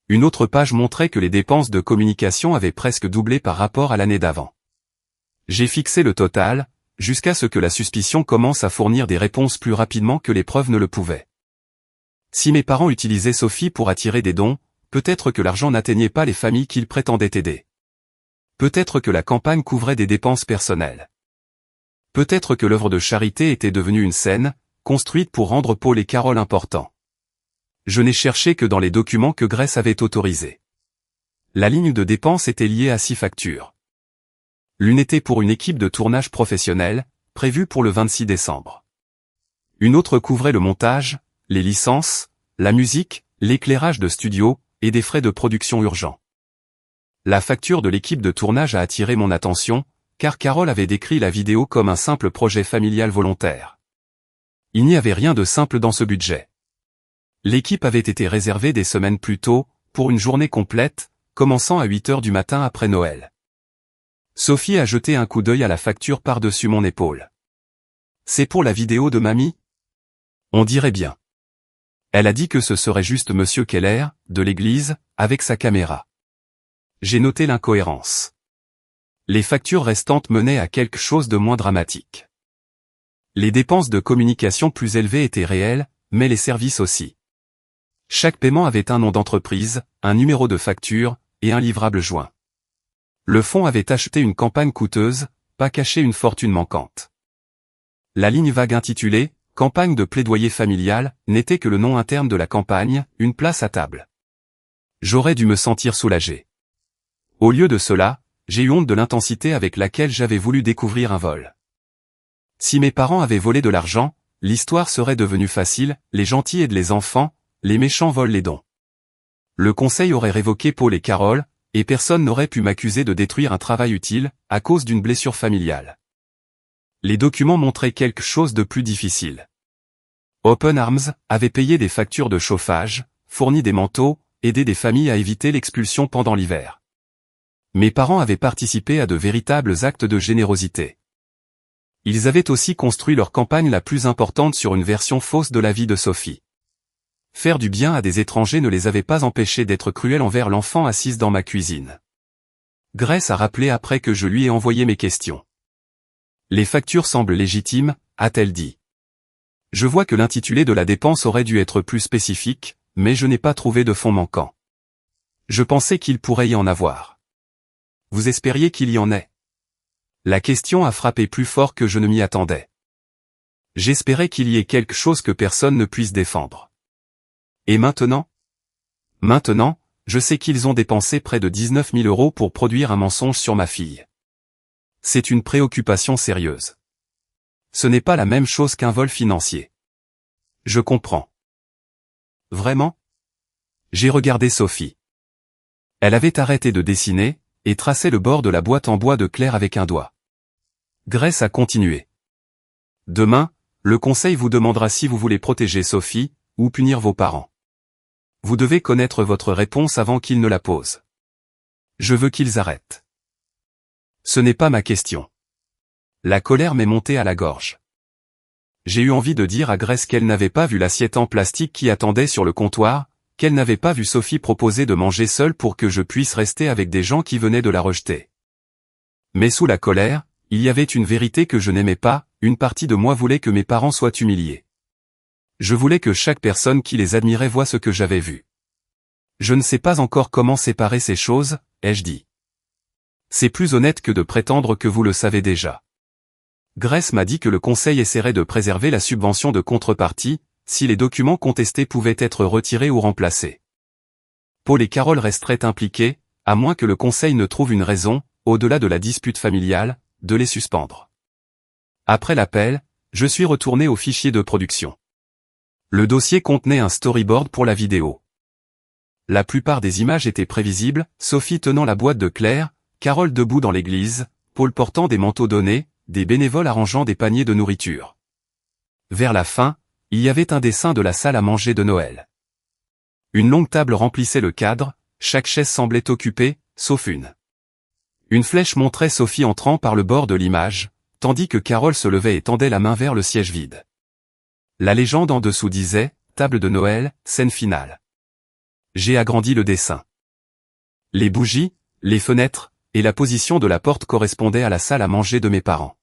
Une autre page montrait que les dépenses de communication avaient presque doublé par rapport à l'année d'avant. J'ai fixé le total, jusqu'à ce que la suspicion commence à fournir des réponses plus rapidement que les preuves ne le pouvaient. Si mes parents utilisaient Sophie pour attirer des dons, peut-être que l'argent n'atteignait pas les familles qu'ils prétendaient aider. Peut-être que la campagne couvrait des dépenses personnelles. Peut-être que l'œuvre de charité était devenue une scène, construite pour rendre Paul et Carole importants. Je n'ai cherché que dans les documents que Grace avait autorisés. La ligne de dépenses était liée à 6 factures. L'une était pour une équipe de tournage professionnelle, prévue pour le 26 décembre. Une autre couvrait le montage, les licences, la musique, l'éclairage de studio, et des frais de production urgents. La facture de l'équipe de tournage a attiré mon attention, car Carole avait décrit la vidéo comme un simple projet familial volontaire. Il n'y avait rien de simple dans ce budget. L'équipe avait été réservée des semaines plus tôt, pour une journée complète, commençant à 8 heures du matin après Noël. Sophie a jeté un coup d'œil à la facture par-dessus mon épaule. C'est pour la vidéo de mamie? On dirait bien. Elle a dit que ce serait juste Monsieur Keller, de l'église, avec sa caméra. J'ai noté l'incohérence. Les factures restantes menaient à quelque chose de moins dramatique. Les dépenses de communication plus élevées étaient réelles, mais les services aussi. Chaque paiement avait un nom d'entreprise, un numéro de facture, et un livrable joint. Le fonds avait acheté une campagne coûteuse, pas caché une fortune manquante. La ligne vague intitulée « Campagne de plaidoyer familial » n'était que le nom interne de la campagne, une place à table. J'aurais dû me sentir soulagé. Au lieu de cela, j'ai eu honte de l'intensité avec laquelle j'avais voulu découvrir un vol. Si mes parents avaient volé de l'argent, l'histoire serait devenue facile, les gentils aident les enfants, les méchants volent les dons. Le conseil aurait révoqué Paul et Carole, et personne n'aurait pu m'accuser de détruire un travail utile, à cause d'une blessure familiale. Les documents montraient quelque chose de plus difficile. Open Arms avait payé des factures de chauffage, fourni des manteaux, aidé des familles à éviter l'expulsion pendant l'hiver. Mes parents avaient participé à de véritables actes de générosité. Ils avaient aussi construit leur campagne la plus importante sur une version fausse de la vie de Sophie. Faire du bien à des étrangers ne les avait pas empêchés d'être cruels envers l'enfant assise dans ma cuisine. Grace a rappelé après que je lui ai envoyé mes questions. Les factures semblent légitimes, a-t-elle dit. Je vois que l'intitulé de la dépense aurait dû être plus spécifique, mais je n'ai pas trouvé de fonds manquants. Je pensais qu'il pourrait y en avoir. Vous espériez qu'il y en ait? La question a frappé plus fort que je ne m'y attendais. J'espérais qu'il y ait quelque chose que personne ne puisse défendre. Et maintenant? Maintenant, je sais qu'ils ont dépensé près de 19 000 € pour produire un mensonge sur ma fille. C'est une préoccupation sérieuse. Ce n'est pas la même chose qu'un vol financier. Je comprends. Vraiment? J'ai regardé Sophie. Elle avait arrêté de dessiner, et traçait le bord de la boîte en bois de Claire avec un doigt. Grace a continué. Demain, le conseil vous demandera si vous voulez protéger Sophie, ou punir vos parents. Vous devez connaître votre réponse avant qu'ils ne la posent. Je veux qu'ils arrêtent. Ce n'est pas ma question. La colère m'est montée à la gorge. J'ai eu envie de dire à Grace qu'elle n'avait pas vu l'assiette en plastique qui attendait sur le comptoir, qu'elle n'avait pas vu Sophie proposer de manger seule pour que je puisse rester avec des gens qui venaient de la rejeter. Mais sous la colère, il y avait une vérité que je n'aimais pas, une partie de moi voulait que mes parents soient humiliés. Je voulais que chaque personne qui les admirait voie ce que j'avais vu. Je ne sais pas encore comment séparer ces choses, ai-je dit. C'est plus honnête que de prétendre que vous le savez déjà. Grace m'a dit que le conseil essaierait de préserver la subvention de contrepartie, si les documents contestés pouvaient être retirés ou remplacés. Paul et Carole resteraient impliqués, à moins que le conseil ne trouve une raison, au-delà de la dispute familiale, de les suspendre. Après l'appel, je suis retourné au fichier de production. Le dossier contenait un storyboard pour la vidéo. La plupart des images étaient prévisibles, Sophie tenant la boîte de Claire, Carole debout dans l'église, Paul portant des manteaux donnés, des bénévoles arrangeant des paniers de nourriture. Vers la fin, il y avait un dessin de la salle à manger de Noël. Une longue table remplissait le cadre, chaque chaise semblait occupée, sauf une. Une flèche montrait Sophie entrant par le bord de l'image, tandis que Carole se levait et tendait la main vers le siège vide. La légende en dessous disait « Table de Noël, scène finale ». J'ai agrandi le dessin. Les bougies, les fenêtres, et la position de la porte correspondaient à la salle à manger de mes parents.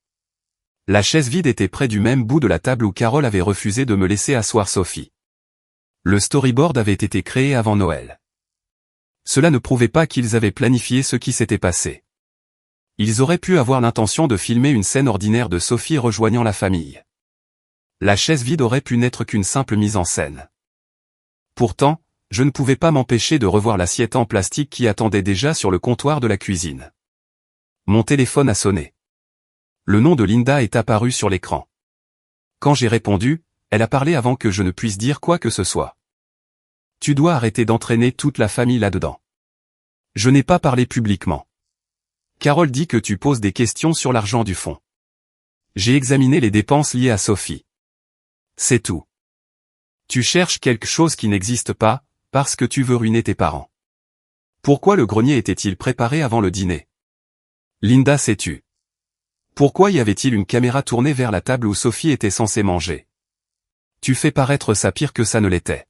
La chaise vide était près du même bout de la table où Carole avait refusé de me laisser asseoir Sophie. Le storyboard avait été créé avant Noël. Cela ne prouvait pas qu'ils avaient planifié ce qui s'était passé. Ils auraient pu avoir l'intention de filmer une scène ordinaire de Sophie rejoignant la famille. La chaise vide aurait pu n'être qu'une simple mise en scène. Pourtant, je ne pouvais pas m'empêcher de revoir l'assiette en plastique qui attendait déjà sur le comptoir de la cuisine. Mon téléphone a sonné. Le nom de Linda est apparu sur l'écran. Quand j'ai répondu, elle a parlé avant que je ne puisse dire quoi que ce soit. Tu dois arrêter d'entraîner toute la famille là-dedans. Je n'ai pas parlé publiquement. Carole dit que tu poses des questions sur l'argent du fonds. J'ai examiné les dépenses liées à Sophie. C'est tout. Tu cherches quelque chose qui n'existe pas, parce que tu veux ruiner tes parents. Pourquoi le grenier était-il préparé avant le dîner? Linda, sais-tu? Pourquoi y avait-il une caméra tournée vers la table où Sophie était censée manger? Tu fais paraître ça pire que ça ne l'était.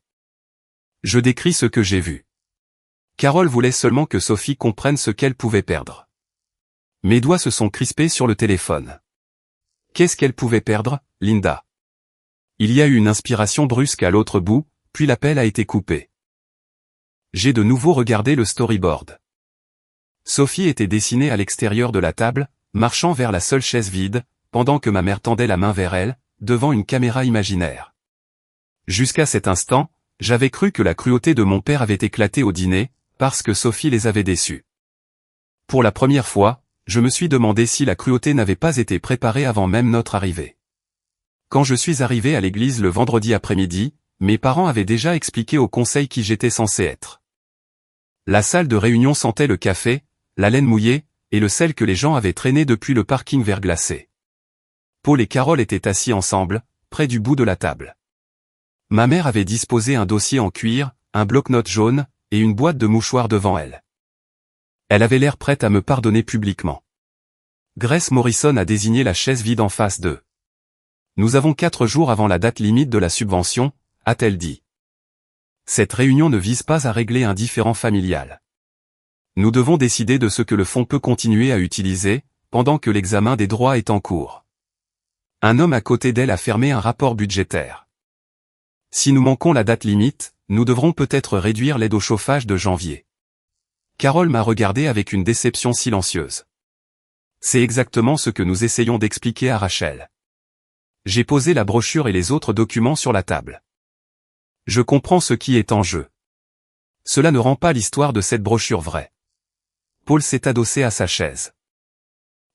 Je décris ce que j'ai vu. Carole voulait seulement que Sophie comprenne ce qu'elle pouvait perdre. Mes doigts se sont crispés sur le téléphone. Qu'est-ce qu'elle pouvait perdre, Linda? Il y a eu une inspiration brusque à l'autre bout, puis l'appel a été coupé. J'ai de nouveau regardé le storyboard. Sophie était dessinée à l'extérieur de la table, marchant vers la seule chaise vide, pendant que ma mère tendait la main vers elle, devant une caméra imaginaire. Jusqu'à cet instant, j'avais cru que la cruauté de mon père avait éclaté au dîner, parce que Sophie les avait déçus. Pour la première fois, je me suis demandé si la cruauté n'avait pas été préparée avant même notre arrivée. Quand je suis arrivé à l'église le vendredi après-midi, mes parents avaient déjà expliqué au conseil qui j'étais censé être. La salle de réunion sentait le café, la laine mouillée, et le sel que les gens avaient traîné depuis le parking verglacé. Paul et Carole étaient assis ensemble, près du bout de la table. Ma mère avait disposé un dossier en cuir, un bloc-notes jaune, et une boîte de mouchoirs devant elle. Elle avait l'air prête à me pardonner publiquement. Grace Morrison a désigné la chaise vide en face d'eux. Nous avons 4 jours avant la date limite de la subvention, a-t-elle dit. Cette réunion ne vise pas à régler un différend familial. Nous devons décider de ce que le fonds peut continuer à utiliser, pendant que l'examen des droits est en cours. Un homme à côté d'elle a fermé un rapport budgétaire. Si nous manquons la date limite, nous devrons peut-être réduire l'aide au chauffage de janvier. Carole m'a regardé avec une déception silencieuse. C'est exactement ce que nous essayons d'expliquer à Rachel. J'ai posé la brochure et les autres documents sur la table. Je comprends ce qui est en jeu. Cela ne rend pas l'histoire de cette brochure vraie. Paul s'est adossé à sa chaise.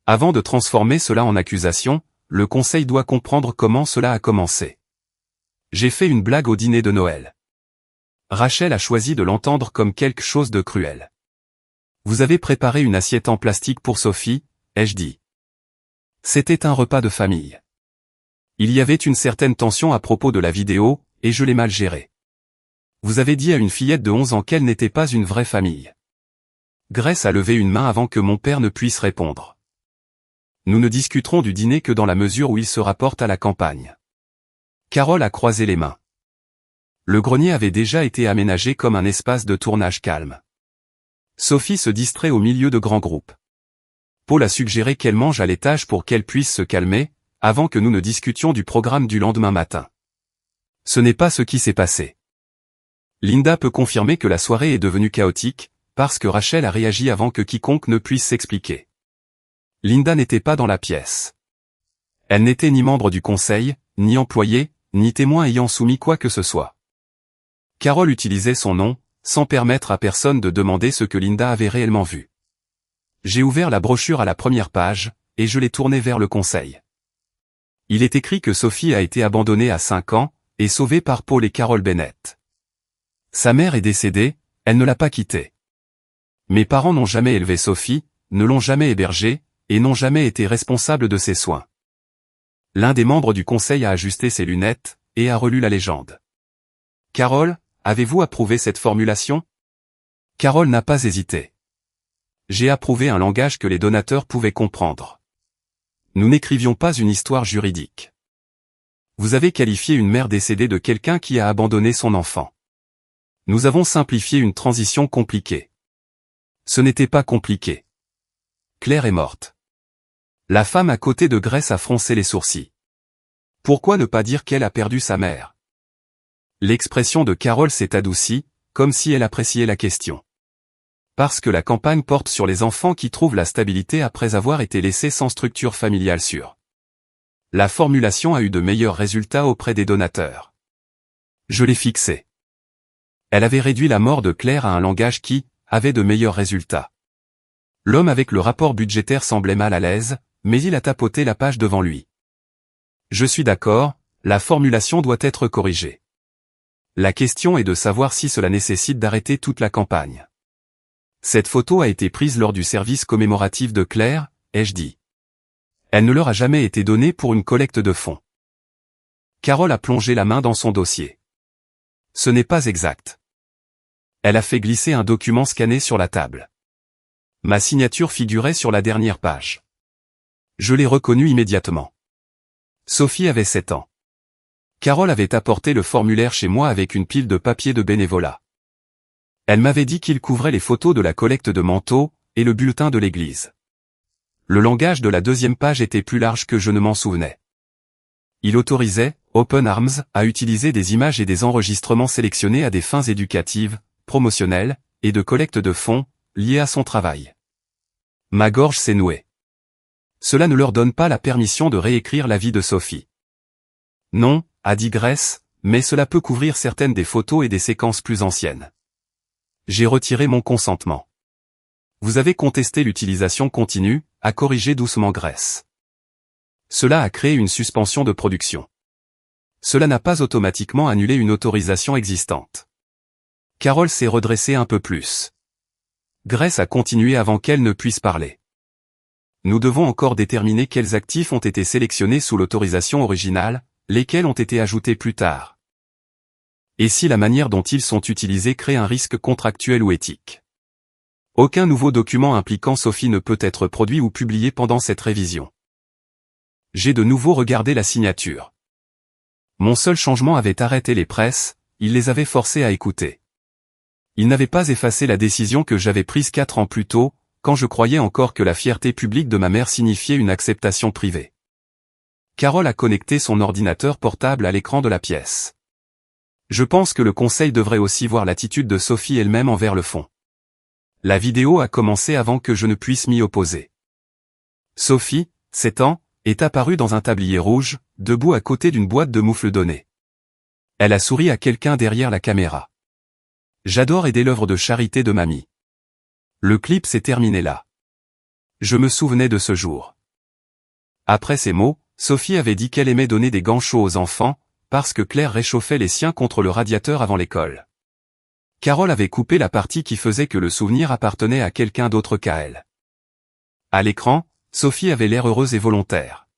Avant de transformer cela en accusation, le conseil doit comprendre comment cela a commencé. J'ai fait une blague au dîner de Noël. Rachel a choisi de l'entendre comme quelque chose de cruel. Vous avez préparé une assiette en plastique pour Sophie, ai-je dit. C'était un repas de famille. Il y avait une certaine tension à propos de la vidéo, et je l'ai mal gérée. Vous avez dit à une fillette de 11 ans qu'elle n'était pas une vraie famille. Grace a levé une main avant que mon père ne puisse répondre. Nous ne discuterons du dîner que dans la mesure où il se rapporte à la campagne. Carole a croisé les mains. Le grenier avait déjà été aménagé comme un espace de tournage calme. Sophie se distrait au milieu de grands groupes. Paul a suggéré qu'elle mange à l'étage pour qu'elle puisse se calmer, avant que nous ne discutions du programme du lendemain matin. Ce n'est pas ce qui s'est passé. Linda peut confirmer que la soirée est devenue chaotique, parce que Rachel a réagi avant que quiconque ne puisse s'expliquer. Linda n'était pas dans la pièce. Elle n'était ni membre du conseil, ni employée, ni témoin ayant soumis quoi que ce soit. Carole utilisait son nom, sans permettre à personne de demander ce que Linda avait réellement vu. J'ai ouvert la brochure à la première page, et je l'ai tournée vers le conseil. Il est écrit que Sophie a été abandonnée à 5 ans, et sauvée par Paul et Carole Bennett. Sa mère est décédée, elle ne l'a pas quittée. Mes parents n'ont jamais élevé Sophie, ne l'ont jamais hébergée, et n'ont jamais été responsables de ses soins. L'un des membres du conseil a ajusté ses lunettes, et a relu la légende. Carole, avez-vous approuvé cette formulation? Carole n'a pas hésité. J'ai approuvé un langage que les donateurs pouvaient comprendre. Nous n'écrivions pas une histoire juridique. Vous avez qualifié une mère décédée de quelqu'un qui a abandonné son enfant. Nous avons simplifié une transition compliquée. Ce n'était pas compliqué. Claire est morte. La femme à côté de Grace a froncé les sourcils. Pourquoi ne pas dire qu'elle a perdu sa mère? L'expression de Carole s'est adoucie, comme si elle appréciait la question. Parce que la campagne porte sur les enfants qui trouvent la stabilité après avoir été laissés sans structure familiale sûre. La formulation a eu de meilleurs résultats auprès des donateurs. Je l'ai fixée. Elle avait réduit la mort de Claire à un langage qui avait de meilleurs résultats. L'homme avec le rapport budgétaire semblait mal à l'aise, mais il a tapoté la page devant lui. Je suis d'accord, la formulation doit être corrigée. La question est de savoir si cela nécessite d'arrêter toute la campagne. Cette photo a été prise lors du service commémoratif de Claire, ai-je dit. Elle ne leur a jamais été donnée pour une collecte de fonds. Carole a plongé la main dans son dossier. Ce n'est pas exact. Elle a fait glisser un document scanné sur la table. Ma signature figurait sur la dernière page. Je l'ai reconnue immédiatement. Sophie avait 7 ans. Carole avait apporté le formulaire chez moi avec une pile de papier de bénévolat. Elle m'avait dit qu'il couvrait les photos de la collecte de manteaux et le bulletin de l'église. Le langage de la deuxième page était plus large que je ne m'en souvenais. Il autorisait Open Arms à utiliser des images et des enregistrements sélectionnés à des fins éducatives, promotionnelles et de collecte de fonds liés à son travail. Ma gorge s'est nouée. Cela ne leur donne pas la permission de réécrire la vie de Sophie. Non, a dit Grace, mais cela peut couvrir certaines des photos et des séquences plus anciennes. J'ai retiré mon consentement. Vous avez contesté l'utilisation continue, a corrigé doucement Grace. Cela a créé une suspension de production. Cela n'a pas automatiquement annulé une autorisation existante. Carole s'est redressée un peu plus. Grace a continué avant qu'elle ne puisse parler. Nous devons encore déterminer quels actifs ont été sélectionnés sous l'autorisation originale, lesquels ont été ajoutés plus tard. Et si la manière dont ils sont utilisés crée un risque contractuel ou éthique. Aucun nouveau document impliquant Sophie ne peut être produit ou publié pendant cette révision. J'ai de nouveau regardé la signature. Mon seul changement avait arrêté les presses, il les avait forcés à écouter. Il n'avait pas effacé la décision que j'avais prise 4 ans plus tôt, quand je croyais encore que la fierté publique de ma mère signifiait une acceptation privée. Carole a connecté son ordinateur portable à l'écran de la pièce. Je pense que le conseil devrait aussi voir l'attitude de Sophie elle-même envers le fond. La vidéo a commencé avant que je ne puisse m'y opposer. Sophie, 7 ans, est apparue dans un tablier rouge, debout à côté d'une boîte de moufles données. Elle a souri à quelqu'un derrière la caméra. J'adore aider l'œuvre de charité de mamie. Le clip s'est terminé là. Je me souvenais de ce jour. Après ces mots, Sophie avait dit qu'elle aimait donner des gants chauds aux enfants, parce que Claire réchauffait les siens contre le radiateur avant l'école. Carole avait coupé la partie qui faisait que le souvenir appartenait à quelqu'un d'autre qu'à elle. À l'écran, Sophie avait l'air heureuse et volontaire.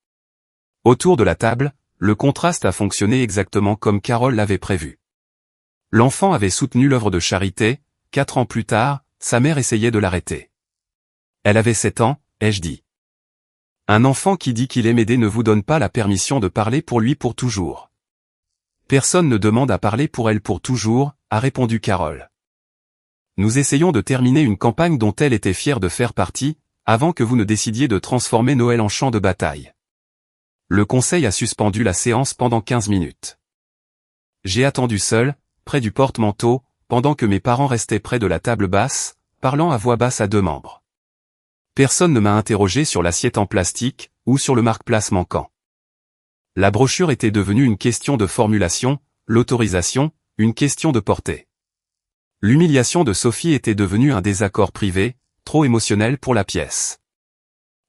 Autour de la table, le contraste a fonctionné exactement comme Carole l'avait prévu. L'enfant avait soutenu l'œuvre de charité, 4 ans plus tard, sa mère essayait de l'arrêter. Elle avait 7 ans, ai-je dit. Un enfant qui dit qu'il aime aider ne vous donne pas la permission de parler pour lui pour toujours. Personne ne demande à parler pour elle pour toujours, a répondu Carole. Nous essayons de terminer une campagne dont elle était fière de faire partie, avant que vous ne décidiez de transformer Noël en champ de bataille. Le conseil a suspendu la séance pendant 15 minutes. J'ai attendu seul, près du porte-manteau, pendant que mes parents restaient près de la table basse, parlant à voix basse à 2 membres. Personne ne m'a interrogé sur l'assiette en plastique, ou sur le marque-place manquant. La brochure était devenue une question de formulation, l'autorisation, une question de portée. L'humiliation de Sophie était devenue un désaccord privé, trop émotionnel pour la pièce.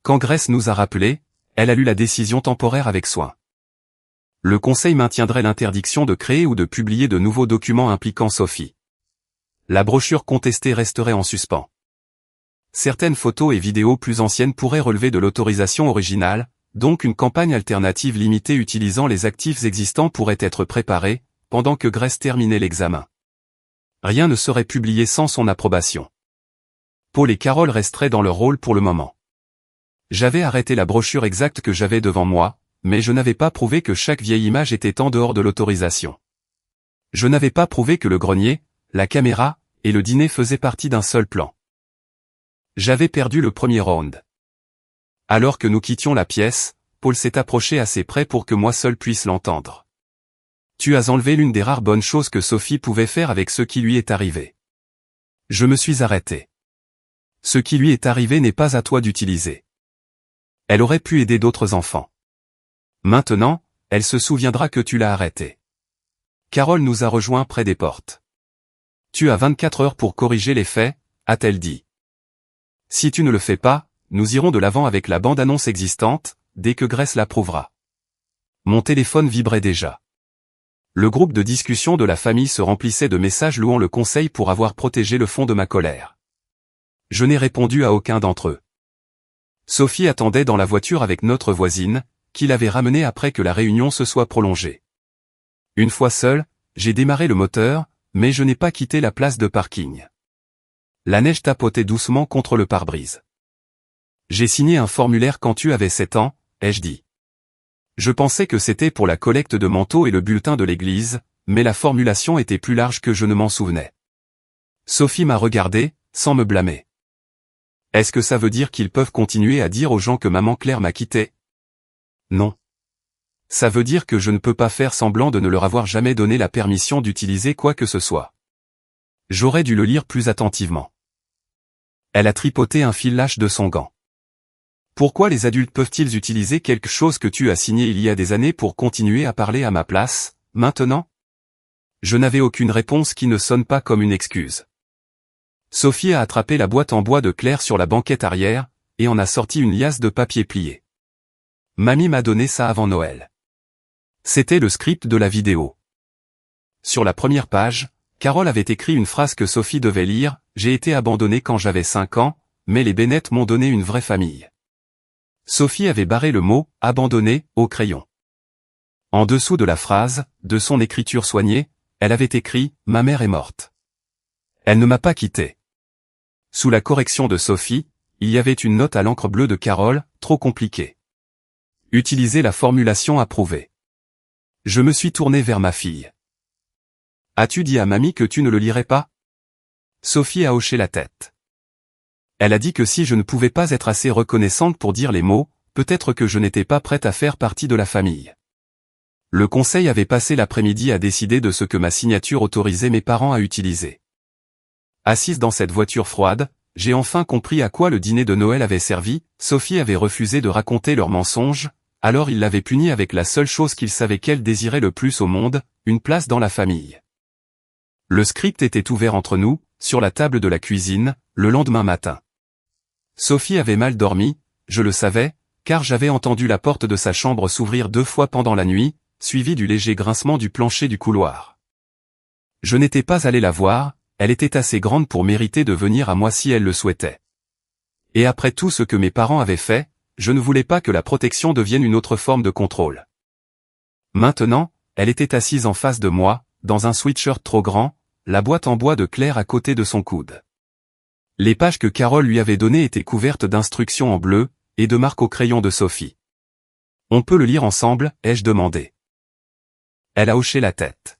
Quand Grace nous a rappelé, elle a lu la décision temporaire avec soin. Le conseil maintiendrait l'interdiction de créer ou de publier de nouveaux documents impliquant Sophie. La brochure contestée resterait en suspens. Certaines photos et vidéos plus anciennes pourraient relever de l'autorisation originale, donc une campagne alternative limitée utilisant les actifs existants pourrait être préparée, pendant que Grace terminait l'examen. Rien ne serait publié sans son approbation. Paul et Carole resteraient dans leur rôle pour le moment. J'avais arrêté la brochure exacte que j'avais devant moi, mais je n'avais pas prouvé que chaque vieille image était en dehors de l'autorisation. Je n'avais pas prouvé que le grenier, la caméra, et le dîner faisaient partie d'un seul plan. J'avais perdu le premier round. Alors que nous quittions la pièce, Paul s'est approché assez près pour que moi seul puisse l'entendre. Tu as enlevé l'une des rares bonnes choses que Sophie pouvait faire avec ce qui lui est arrivé. Je me suis arrêté. Ce qui lui est arrivé n'est pas à toi d'utiliser. Elle aurait pu aider d'autres enfants. Maintenant, elle se souviendra que tu l'as arrêtée. Carole nous a rejoints près des portes. Tu as 24 heures pour corriger les faits, a-t-elle dit. Si tu ne le fais pas, nous irons de l'avant avec la bande-annonce existante, dès que Grace l'approuvera. Mon téléphone vibrait déjà. Le groupe de discussion de la famille se remplissait de messages louant le conseil pour avoir protégé le fond de ma colère. Je n'ai répondu à aucun d'entre eux. Sophie attendait dans la voiture avec notre voisine, qui l'avait ramenée après que la réunion se soit prolongée. Une fois seul, j'ai démarré le moteur, mais je n'ai pas quitté la place de parking. La neige tapotait doucement contre le pare-brise. J'ai signé un formulaire quand tu avais 7 ans, ai-je dit. Je pensais que c'était pour la collecte de manteaux et le bulletin de l'église, mais la formulation était plus large que je ne m'en souvenais. Sophie m'a regardé, sans me blâmer. Est-ce que ça veut dire qu'ils peuvent continuer à dire aux gens que maman Claire m'a quitté? Non. Ça veut dire que je ne peux pas faire semblant de ne leur avoir jamais donné la permission d'utiliser quoi que ce soit. J'aurais dû le lire plus attentivement. Elle a tripoté un fil lâche de son gant. Pourquoi les adultes peuvent-ils utiliser quelque chose que tu as signé il y a des années pour continuer à parler à ma place, maintenant? Je n'avais aucune réponse qui ne sonne pas comme une excuse. Sophie a attrapé la boîte en bois de Claire sur la banquette arrière, et en a sorti une liasse de papier plié. Mamie m'a donné ça avant Noël. C'était le script de la vidéo. Sur la première page, Carole avait écrit une phrase que Sophie devait lire, « J'ai été abandonnée quand j'avais 5 ans, mais les Bennett m'ont donné une vraie famille. » Sophie avait barré le mot « abandonné » au crayon. En dessous de la phrase, de son écriture soignée, elle avait écrit « Ma mère est morte. Elle ne m'a pas quitté. » Sous la correction de Sophie, il y avait une note à l'encre bleue de Carole, trop compliquée. Utilisez la formulation approuvée. Je me suis tourné vers ma fille. As-tu dit à mamie que tu ne le lirais pas? Sophie a hoché la tête. Elle a dit que si je ne pouvais pas être assez reconnaissante pour dire les mots, peut-être que je n'étais pas prête à faire partie de la famille. Le conseil avait passé l'après-midi à décider de ce que ma signature autorisait mes parents à utiliser. Assise dans cette voiture froide, j'ai enfin compris à quoi le dîner de Noël avait servi. Sophie avait refusé de raconter leurs mensonges, alors il l'avait punie avec la seule chose qu'il savait qu'elle désirait le plus au monde, une place dans la famille. Le script était ouvert entre nous, sur la table de la cuisine, le lendemain matin. Sophie avait mal dormi, je le savais, car j'avais entendu la porte de sa chambre s'ouvrir 2 fois pendant la nuit, suivie du léger grincement du plancher du couloir. Je n'étais pas allé la voir, elle était assez grande pour mériter de venir à moi si elle le souhaitait. Et après tout ce que mes parents avaient fait, je ne voulais pas que la protection devienne une autre forme de contrôle. Maintenant, elle était assise en face de moi, dans un sweatshirt trop grand, la boîte en bois de Claire à côté de son coude. Les pages que Carole lui avait données étaient couvertes d'instructions en bleu, et de marques au crayon de Sophie. « On peut le lire ensemble ?» ai-je demandé. Elle a hoché la tête.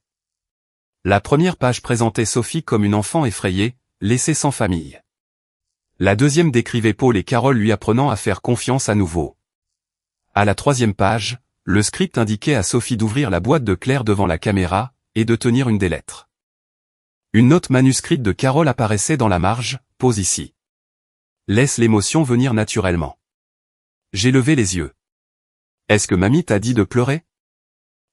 La première page présentait Sophie comme une enfant effrayée, laissée sans famille. La deuxième décrivait Paul et Carole lui apprenant à faire confiance à nouveau. À la 3e page, le script indiquait à Sophie d'ouvrir la boîte de Claire devant la caméra, et de tenir une des lettres. Une note manuscrite de Carole apparaissait dans la marge, « Pose ici. Laisse l'émotion venir naturellement. » J'ai levé les yeux. « Est-ce que mamie t'a dit de pleurer ?»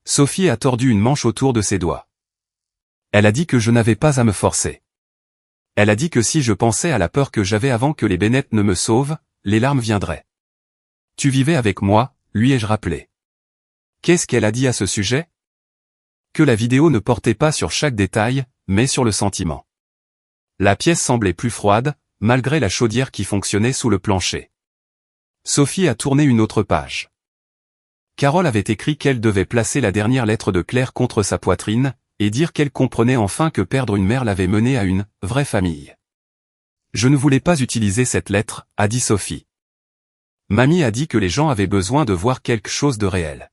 Sophie a tordu une manche autour de ses doigts. Elle a dit que je n'avais pas à me forcer. Elle a dit que si je pensais à la peur que j'avais avant que les Bennett ne me sauvent, les larmes viendraient. « Tu vivais avec moi », lui ai-je rappelé. Qu'est-ce qu'elle a dit à ce sujet? Que la vidéo ne portait pas sur chaque détail, mais sur le sentiment. La pièce semblait plus froide, malgré la chaudière qui fonctionnait sous le plancher. Sophie a tourné une autre page. Carole avait écrit qu'elle devait placer la dernière lettre de Claire contre sa poitrine, et dire qu'elle comprenait enfin que perdre une mère l'avait menée à une « vraie famille ». Je ne voulais pas utiliser cette lettre, a dit Sophie. Mamie a dit que les gens avaient besoin de voir quelque chose de réel.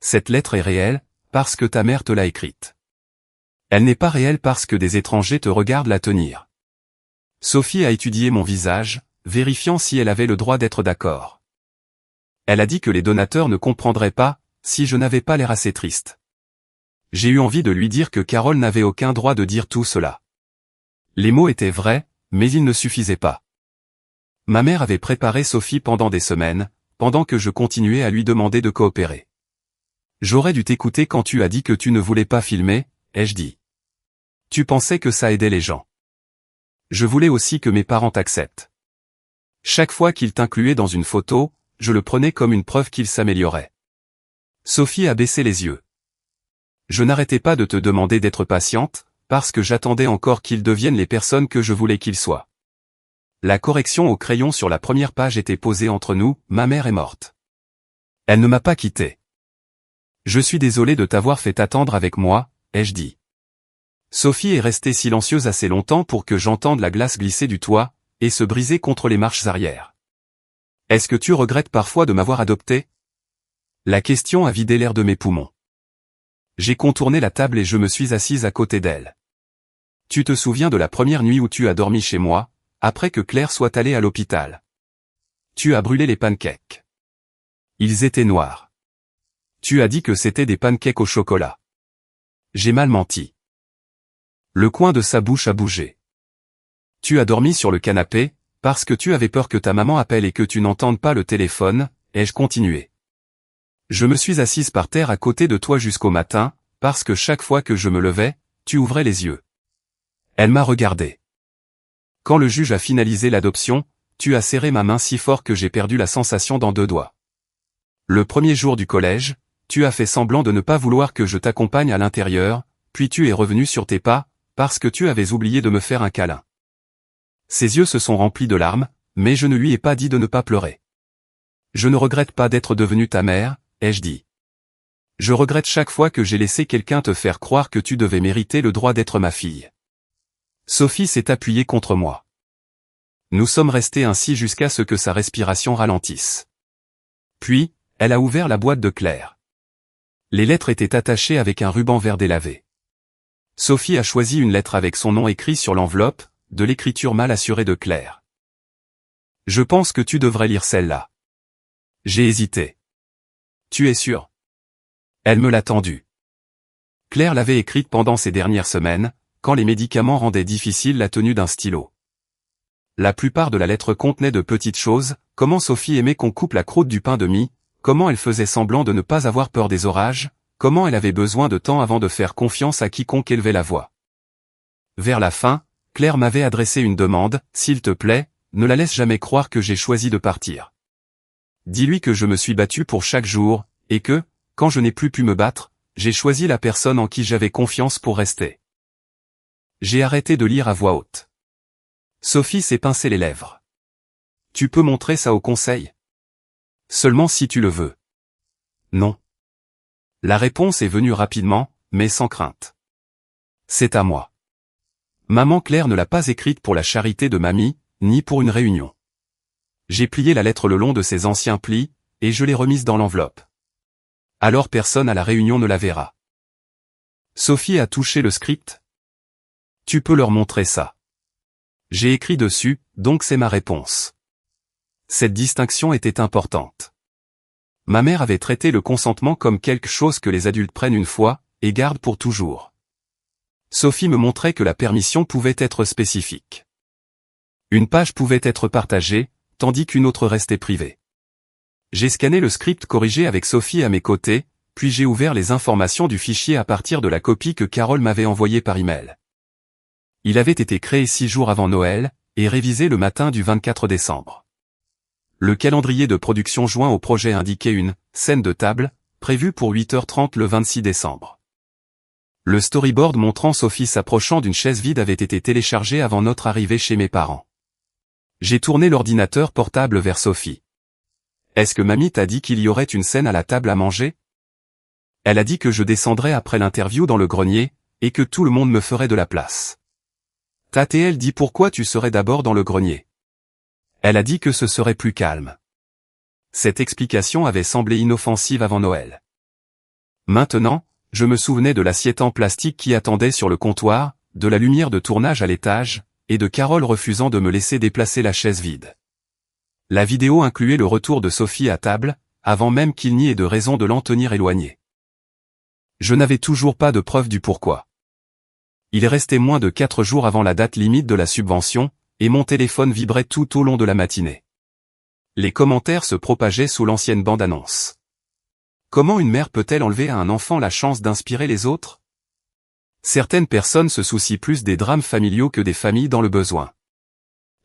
Cette lettre est réelle, parce que ta mère te l'a écrite. Elle n'est pas réelle parce que des étrangers te regardent la tenir. Sophie a étudié mon visage, vérifiant si elle avait le droit d'être d'accord. Elle a dit que les donateurs ne comprendraient pas, si je n'avais pas l'air assez triste. J'ai eu envie de lui dire que Carole n'avait aucun droit de dire tout cela. Les mots étaient vrais, mais ils ne suffisaient pas. Ma mère avait préparé Sophie pendant des semaines, pendant que je continuais à lui demander de coopérer. J'aurais dû t'écouter quand tu as dit que tu ne voulais pas filmer, ai-je dit. Tu pensais que ça aidait les gens. Je voulais aussi que mes parents t'acceptent. Chaque fois qu'ils t'incluaient dans une photo, je le prenais comme une preuve qu'ils s'amélioraient. Sophie a baissé les yeux. Je n'arrêtais pas de te demander d'être patiente, parce que j'attendais encore qu'ils deviennent les personnes que je voulais qu'ils soient. La correction au crayon sur la première page était posée entre nous, ma mère est morte. Elle ne m'a pas quitté. Je suis désolé de t'avoir fait attendre avec moi, ai-je dit. Sophie est restée silencieuse assez longtemps pour que j'entende la glace glisser du toit, et se briser contre les marches arrière. Est-ce que tu regrettes parfois de m'avoir adopté? La question a vidé l'air de mes poumons. J'ai contourné la table et je me suis assise à côté d'elle. Tu te souviens de la première nuit où tu as dormi chez moi, après que Claire soit allée à l'hôpital? Tu as brûlé les pancakes. Ils étaient noirs. Tu as dit que c'était des pancakes au chocolat. J'ai mal menti. Le coin de sa bouche a bougé. Tu as dormi sur le canapé, parce que tu avais peur que ta maman appelle et que tu n'entendes pas le téléphone, ai-je continué. Je me suis assise par terre à côté de toi jusqu'au matin, parce que chaque fois que je me levais, tu ouvrais les yeux. Elle m'a regardé. Quand le juge a finalisé l'adoption, tu as serré ma main si fort que j'ai perdu la sensation dans 2 doigts. Le premier jour du collège, tu as fait semblant de ne pas vouloir que je t'accompagne à l'intérieur, puis tu es revenu sur tes pas, parce que tu avais oublié de me faire un câlin. Ses yeux se sont remplis de larmes, mais je ne lui ai pas dit de ne pas pleurer. Je ne regrette pas d'être devenue ta mère, ai-je dit. Je regrette chaque fois que j'ai laissé quelqu'un te faire croire que tu devais mériter le droit d'être ma fille. Sophie s'est appuyée contre moi. Nous sommes restés ainsi jusqu'à ce que sa respiration ralentisse. Puis, elle a ouvert la boîte de Claire. Les lettres étaient attachées avec un ruban vert délavé. Sophie a choisi une lettre avec son nom écrit sur l'enveloppe, de l'écriture mal assurée de Claire. Je pense que tu devrais lire celle-là. J'ai hésité. Tu es sûr? Elle me l'a tendue. Claire l'avait écrite pendant ces dernières semaines, quand les médicaments rendaient difficile la tenue d'un stylo. La plupart de la lettre contenait de petites choses, comment Sophie aimait qu'on coupe la croûte du pain de mie, comment elle faisait semblant de ne pas avoir peur des orages, comment elle avait besoin de temps avant de faire confiance à quiconque élevait la voix. Vers la fin, Claire m'avait adressé une demande, s'il te plaît, ne la laisse jamais croire que j'ai choisi de partir. Dis-lui que je me suis battu pour chaque jour, et que, quand je n'ai plus pu me battre, j'ai choisi la personne en qui j'avais confiance pour rester. J'ai arrêté de lire à voix haute. Sophie s'est pincé les lèvres. Tu peux montrer ça au conseil? Seulement si tu le veux. Non. La réponse est venue rapidement, mais sans crainte. C'est à moi. Maman Claire ne l'a pas écrite pour la charité de mamie, ni pour une réunion. J'ai plié la lettre le long de ses anciens plis, et je l'ai remise dans l'enveloppe. Alors personne à la réunion ne la verra. Sophie a touché le script. Tu peux leur montrer ça. J'ai écrit dessus, donc c'est ma réponse. Cette distinction était importante. Ma mère avait traité le consentement comme quelque chose que les adultes prennent une fois, et gardent pour toujours. Sophie me montrait que la permission pouvait être spécifique. Une page pouvait être partagée, tandis qu'une autre restait privée. J'ai scanné le script corrigé avec Sophie à mes côtés, puis j'ai ouvert les informations du fichier à partir de la copie que Carole m'avait envoyée par email. Il avait été créé 6 jours avant Noël, et révisé le matin du 24 décembre. Le calendrier de production joint au projet indiquait une « scène de table » prévue pour 8h30 le 26 décembre. Le storyboard montrant Sophie s'approchant d'une chaise vide avait été téléchargé avant notre arrivée chez mes parents. J'ai tourné l'ordinateur portable vers Sophie. « Est-ce que mamie t'a dit qu'il y aurait une scène à la table à manger ?» Elle a dit que je descendrais après l'interview dans le grenier, et que tout le monde me ferait de la place. Tate-elle dit pourquoi tu serais d'abord dans le grenier. Elle a dit que ce serait plus calme. Cette explication avait semblé inoffensive avant Noël. Maintenant, je me souvenais de l'assiette en plastique qui attendait sur le comptoir, de la lumière de tournage à l'étage, et de Carole refusant de me laisser déplacer la chaise vide. La vidéo incluait le retour de Sophie à table, avant même qu'il n'y ait de raison de l'en tenir éloigné. Je n'avais toujours pas de preuve du pourquoi. Il restait moins de 4 jours avant la date limite de la subvention, et mon téléphone vibrait tout au long de la matinée. Les commentaires se propageaient sous l'ancienne bande-annonce. Comment une mère peut-elle enlever à un enfant la chance d'inspirer les autres? Certaines personnes se soucient plus des drames familiaux que des familles dans le besoin.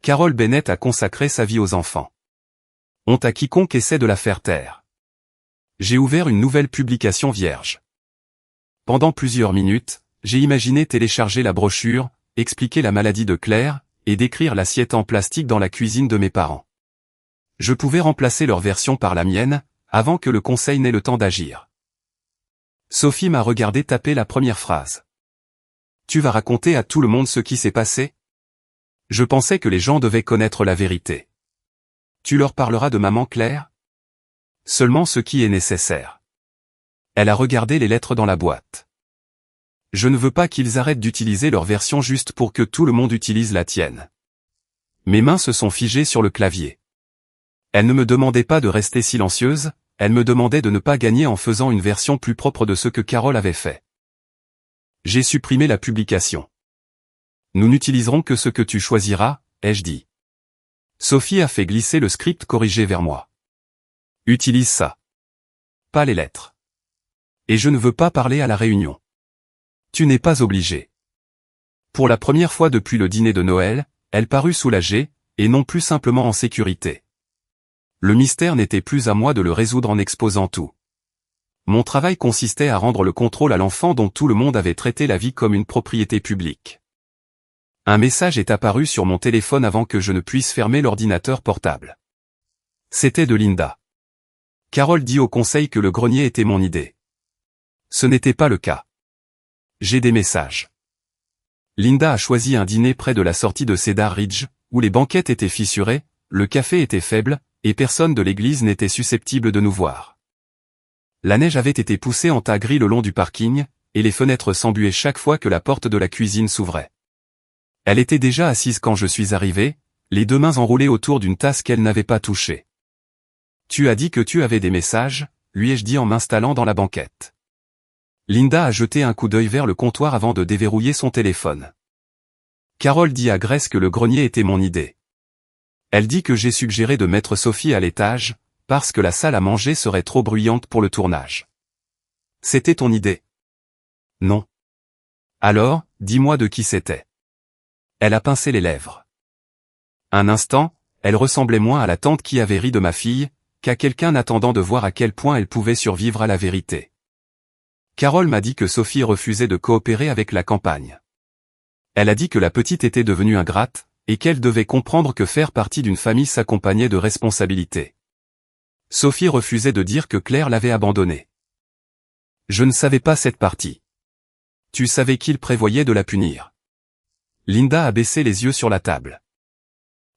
Carole Bennett a consacré sa vie aux enfants. Honte à quiconque essaie de la faire taire. J'ai ouvert une nouvelle publication vierge. Pendant plusieurs minutes, j'ai imaginé télécharger la brochure, expliquer la maladie de Claire, et décrire l'assiette en plastique dans la cuisine de mes parents. Je pouvais remplacer leur version par la mienne, avant que le conseil n'ait le temps d'agir. Sophie m'a regardé taper la première phrase. Tu vas raconter à tout le monde ce qui s'est passé? Je pensais que les gens devaient connaître la vérité. Tu leur parleras de maman Claire? Seulement ce qui est nécessaire. Elle a regardé les lettres dans la boîte. Je ne veux pas qu'ils arrêtent d'utiliser leur version juste pour que tout le monde utilise la tienne. Mes mains se sont figées sur le clavier. Elle ne me demandait pas de rester silencieuse, elle me demandait de ne pas gagner en faisant une version plus propre de ce que Carole avait fait. J'ai supprimé la publication. Nous n'utiliserons que ce que tu choisiras, ai-je dit. Sophie a fait glisser le script corrigé vers moi. Utilise ça. Pas les lettres. Et je ne veux pas parler à la réunion. Tu n'es pas obligé. Pour la première fois depuis le dîner de Noël, elle parut soulagée, et non plus simplement en sécurité. Le mystère n'était plus à moi de le résoudre en exposant tout. Mon travail consistait à rendre le contrôle à l'enfant dont tout le monde avait traité la vie comme une propriété publique. Un message est apparu sur mon téléphone avant que je ne puisse fermer l'ordinateur portable. C'était de Linda. Carole dit au conseil que le grenier était mon idée. Ce n'était pas le cas. J'ai des messages. Linda a choisi un dîner près de la sortie de Cedar Ridge, où les banquettes étaient fissurées, le café était faible, et personne de l'église n'était susceptible de nous voir. La neige avait été poussée en tas gris le long du parking, et les fenêtres s'embuaient chaque fois que la porte de la cuisine s'ouvrait. Elle était déjà assise quand je suis arrivé, les deux mains enroulées autour d'une tasse qu'elle n'avait pas touchée. Tu as dit que tu avais des messages, lui ai-je dit en m'installant dans la banquette. Linda a jeté un coup d'œil vers le comptoir avant de déverrouiller son téléphone. Carole dit à Grace que le grenier était mon idée. Elle dit que j'ai suggéré de mettre Sophie à l'étage, parce que la salle à manger serait trop bruyante pour le tournage. C'était ton idée? Non. Alors, dis-moi de qui c'était. Elle a pincé les lèvres. Un instant, elle ressemblait moins à la tante qui avait ri de ma fille, qu'à quelqu'un attendant de voir à quel point elle pouvait survivre à la vérité. Carole m'a dit que Sophie refusait de coopérer avec la campagne. Elle a dit que la petite était devenue ingrate, et qu'elle devait comprendre que faire partie d'une famille s'accompagnait de responsabilités. Sophie refusait de dire que Claire l'avait abandonnée. Je ne savais pas cette partie. Tu savais qu'il prévoyait de la punir. Linda a baissé les yeux sur la table.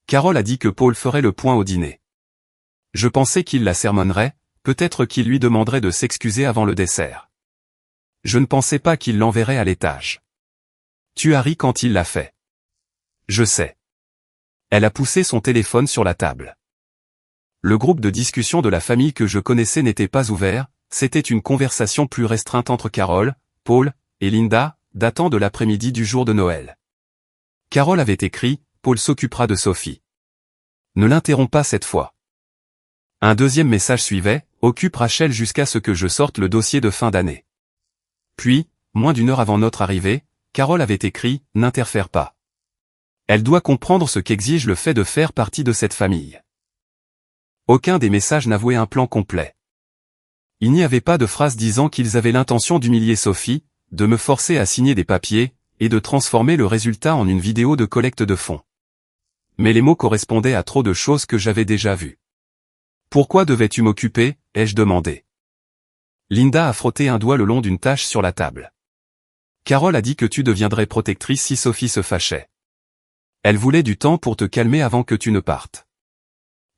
Carole a dit que Paul ferait le point au dîner. Je pensais qu'il la sermonnerait, peut-être qu'il lui demanderait de s'excuser avant le dessert. Je ne pensais pas qu'il l'enverrait à l'étage. Tu as ri quand il l'a fait. Je sais. Elle a poussé son téléphone sur la table. Le groupe de discussion de la famille que je connaissais n'était pas ouvert, c'était une conversation plus restreinte entre Carole, Paul, et Linda, datant de l'après-midi du jour de Noël. Carole avait écrit, Paul s'occupera de Sophie. Ne l'interromps pas cette fois. Un deuxième message suivait, occupe Rachel jusqu'à ce que je sorte le dossier de fin d'année. Puis, moins d'une heure avant notre arrivée, Carole avait écrit, n'interfère pas. Elle doit comprendre ce qu'exige le fait de faire partie de cette famille. Aucun des messages n'avouait un plan complet. Il n'y avait pas de phrase disant qu'ils avaient l'intention d'humilier Sophie, de me forcer à signer des papiers, et de transformer le résultat en une vidéo de collecte de fonds. Mais les mots correspondaient à trop de choses que j'avais déjà vues. Pourquoi devais-tu m'occuper, ai-je demandé. Linda a frotté un doigt le long d'une tache sur la table. Carole a dit que tu deviendrais protectrice si Sophie se fâchait. Elle voulait du temps pour te calmer avant que tu ne partes.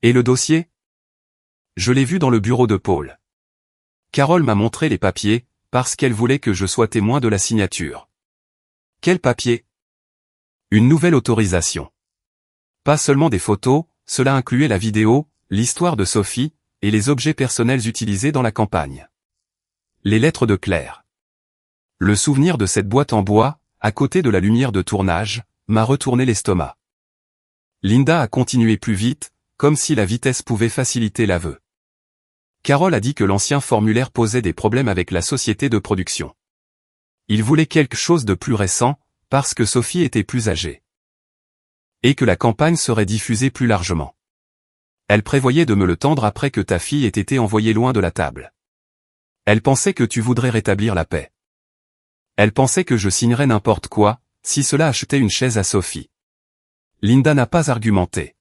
Et le dossier? Je l'ai vu dans le bureau de Paul. Carole m'a montré les papiers, parce qu'elle voulait que je sois témoin de la signature. Quel papier? Une nouvelle autorisation. Pas seulement des photos, cela incluait la vidéo, l'histoire de Sophie, et les objets personnels utilisés dans la campagne. Les lettres de Claire. Le souvenir de cette boîte en bois, à côté de la lumière de tournage, m'a retourné l'estomac. Linda a continué plus vite, comme si la vitesse pouvait faciliter l'aveu. Carol a dit que l'ancien formulaire posait des problèmes avec la société de production. Il voulait quelque chose de plus récent, parce que Sophie était plus âgée. Et que la campagne serait diffusée plus largement. Elle prévoyait de me le tendre après que ta fille ait été envoyée loin de la table. Elle pensait que tu voudrais rétablir la paix. Elle pensait que je signerais n'importe quoi, si cela achetait une chaise à Sophie. Linda n'a pas argumenté.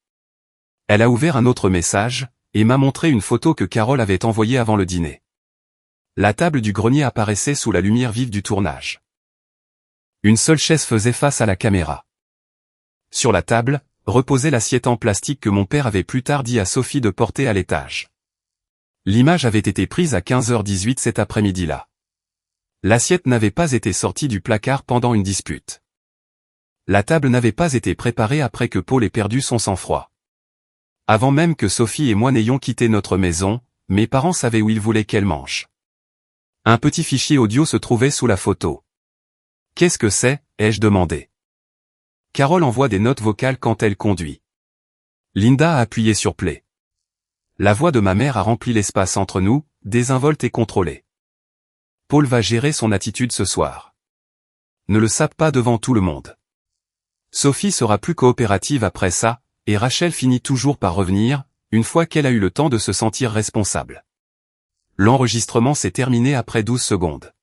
Elle a ouvert un autre message, et m'a montré une photo que Carol avait envoyée avant le dîner. La table du grenier apparaissait sous la lumière vive du tournage. Une seule chaise faisait face à la caméra. Sur la table, reposait l'assiette en plastique que mon père avait plus tard dit à Sophie de porter à l'étage. L'image avait été prise à 15h18 cet après-midi-là. L'assiette n'avait pas été sortie du placard pendant une dispute. La table n'avait pas été préparée après que Paul ait perdu son sang-froid. Avant même que Sophie et moi n'ayons quitté notre maison, mes parents savaient où ils voulaient qu'elle mange. Un petit fichier audio se trouvait sous la photo. « Qu'est-ce que c'est ?» ai-je demandé. Carol envoie des notes vocales quand elle conduit. Linda a appuyé sur play. La voix de ma mère a rempli l'espace entre nous, désinvolte et contrôlée. Paul va gérer son attitude ce soir. Ne le sape pas devant tout le monde. Sophie sera plus coopérative après ça, et Rachel finit toujours par revenir, une fois qu'elle a eu le temps de se sentir responsable. L'enregistrement s'est terminé après 12 secondes.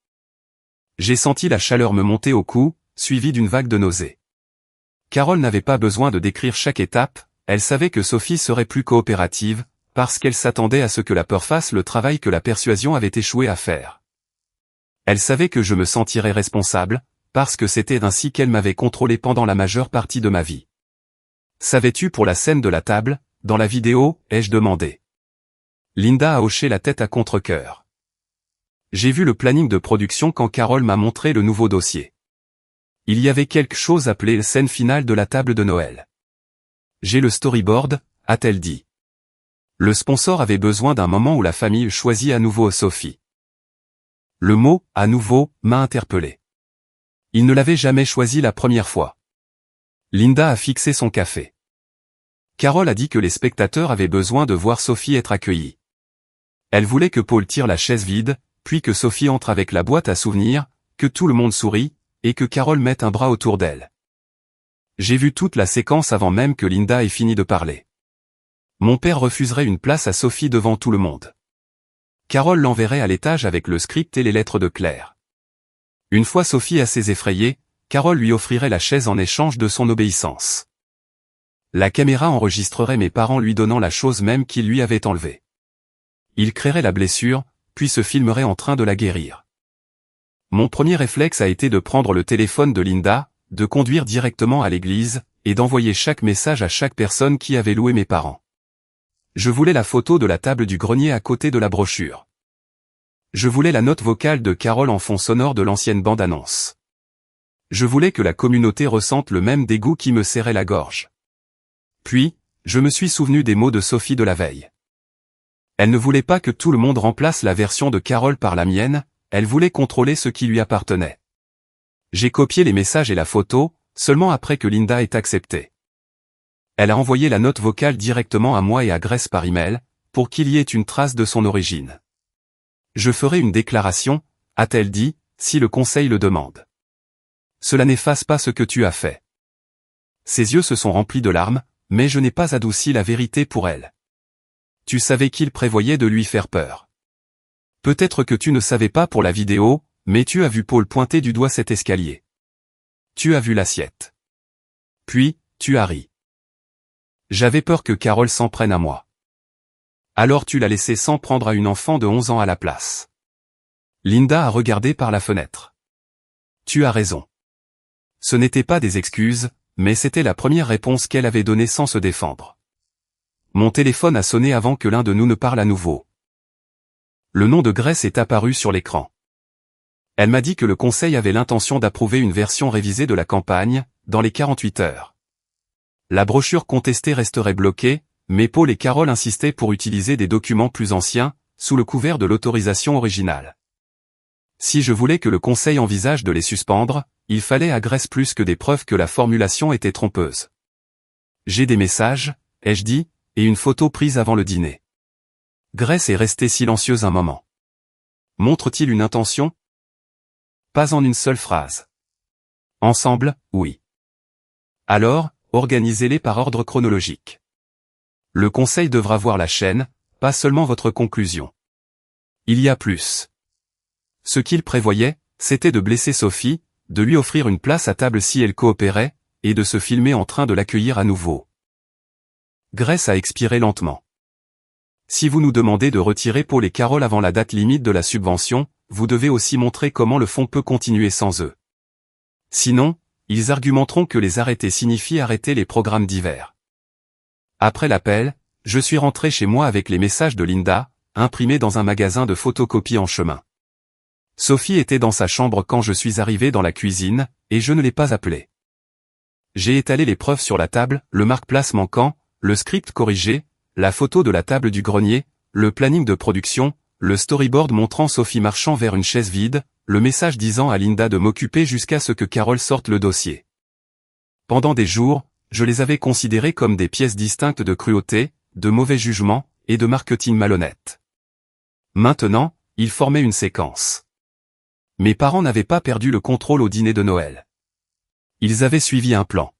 J'ai senti la chaleur me monter au cou, suivie d'une vague de nausées. Carol n'avait pas besoin de décrire chaque étape, elle savait que Sophie serait plus coopérative, parce qu'elle s'attendait à ce que la peur fasse le travail que la persuasion avait échoué à faire. Elle savait que je me sentirais responsable, parce que c'était ainsi qu'elle m'avait contrôlé pendant la majeure partie de ma vie. Savais-tu pour la scène de la table, dans la vidéo, ai-je demandé. Linda a hoché la tête à contre-cœur. J'ai vu le planning de production quand Carol m'a montré le nouveau dossier. Il y avait quelque chose appelé scène finale de la table de Noël. J'ai le storyboard, a-t-elle dit. Le sponsor avait besoin d'un moment où la famille choisit à nouveau Sophie. Le mot « à nouveau » m'a interpellé. Il ne l'avait jamais choisi la première fois. Linda a fixé son café. Carol a dit que les spectateurs avaient besoin de voir Sophie être accueillie. Elle voulait que Paul tire la chaise vide, puis que Sophie entre avec la boîte à souvenirs, que tout le monde sourit, et que Carol mette un bras autour d'elle. J'ai vu toute la séquence avant même que Linda ait fini de parler. Mon père refuserait une place à Sophie devant tout le monde. Carol l'enverrait à l'étage avec le script et les lettres de Claire. Une fois Sophie assez effrayée, Carol lui offrirait la chaise en échange de son obéissance. La caméra enregistrerait mes parents lui donnant la chose même qu'ils lui avaient enlevée. Il créerait la blessure, puis se filmerait en train de la guérir. Mon premier réflexe a été de prendre le téléphone de Linda, de conduire directement à l'église, et d'envoyer chaque message à chaque personne qui avait loué mes parents. Je voulais la photo de la table du grenier à côté de la brochure. Je voulais la note vocale de Carol en fond sonore de l'ancienne bande-annonce. Je voulais que la communauté ressente le même dégoût qui me serrait la gorge. Puis, je me suis souvenu des mots de Sophie de la veille. Elle ne voulait pas que tout le monde remplace la version de Carol par la mienne, elle voulait contrôler ce qui lui appartenait. J'ai copié les messages et la photo, seulement après que Linda ait accepté. Elle a envoyé la note vocale directement à moi et à Grace par email, pour qu'il y ait une trace de son origine. Je ferai une déclaration, a-t-elle dit, si le conseil le demande. Cela n'efface pas ce que tu as fait. Ses yeux se sont remplis de larmes, mais je n'ai pas adouci la vérité pour elle. Tu savais qu'il prévoyait de lui faire peur. Peut-être que tu ne savais pas pour la vidéo, mais tu as vu Paul pointer du doigt cet escalier. Tu as vu l'assiette. Puis, tu as ri. J'avais peur que Carol s'en prenne à moi. Alors tu l'as laissé s'en prendre à une enfant de 11 ans à la place. Linda a regardé par la fenêtre. Tu as raison. Ce n'étaient pas des excuses, mais c'était la première réponse qu'elle avait donnée sans se défendre. Mon téléphone a sonné avant que l'un de nous ne parle à nouveau. Le nom de Grace est apparu sur l'écran. Elle m'a dit que le conseil avait l'intention d'approuver une version révisée de la campagne, dans les 48 heures. La brochure contestée resterait bloquée, mais Paul et Carole insistaient pour utiliser des documents plus anciens, sous le couvert de l'autorisation originale. Si je voulais que le conseil envisage de les suspendre, il fallait à Grace plus que des preuves que la formulation était trompeuse. J'ai des messages, ai-je dit, et une photo prise avant le dîner. Grace est restée silencieuse un moment. Montre-t-il une intention? Pas en une seule phrase. Ensemble, oui. Alors, organisez-les par ordre chronologique. Le conseil devra voir la chaîne, pas seulement votre conclusion. Il y a plus. Ce qu'il prévoyait, c'était de blesser Sophie, de lui offrir une place à table si elle coopérait, et de se filmer en train de l'accueillir à nouveau. Grace a expiré lentement. Si vous nous demandez de retirer Paul et Carole avant la date limite de la subvention, vous devez aussi montrer comment le fonds peut continuer sans eux. Sinon, ils argumenteront que les arrêter signifie arrêter les programmes divers. Après l'appel, je suis rentré chez moi avec les messages de Linda, imprimés dans un magasin de photocopie en chemin. Sophie était dans sa chambre quand je suis arrivé dans la cuisine, et je ne l'ai pas appelée. J'ai étalé les preuves sur la table, le marque-place manquant, le script corrigé, la photo de la table du grenier, le planning de production, le storyboard montrant Sophie marchant vers une chaise vide, le message disant à Linda de m'occuper jusqu'à ce que Carole sorte le dossier. Pendant des jours, je les avais considérés comme des pièces distinctes de cruauté, de mauvais jugement, et de marketing malhonnête. Maintenant, ils formaient une séquence. Mes parents n'avaient pas perdu le contrôle au dîner de Noël. Ils avaient suivi un plan.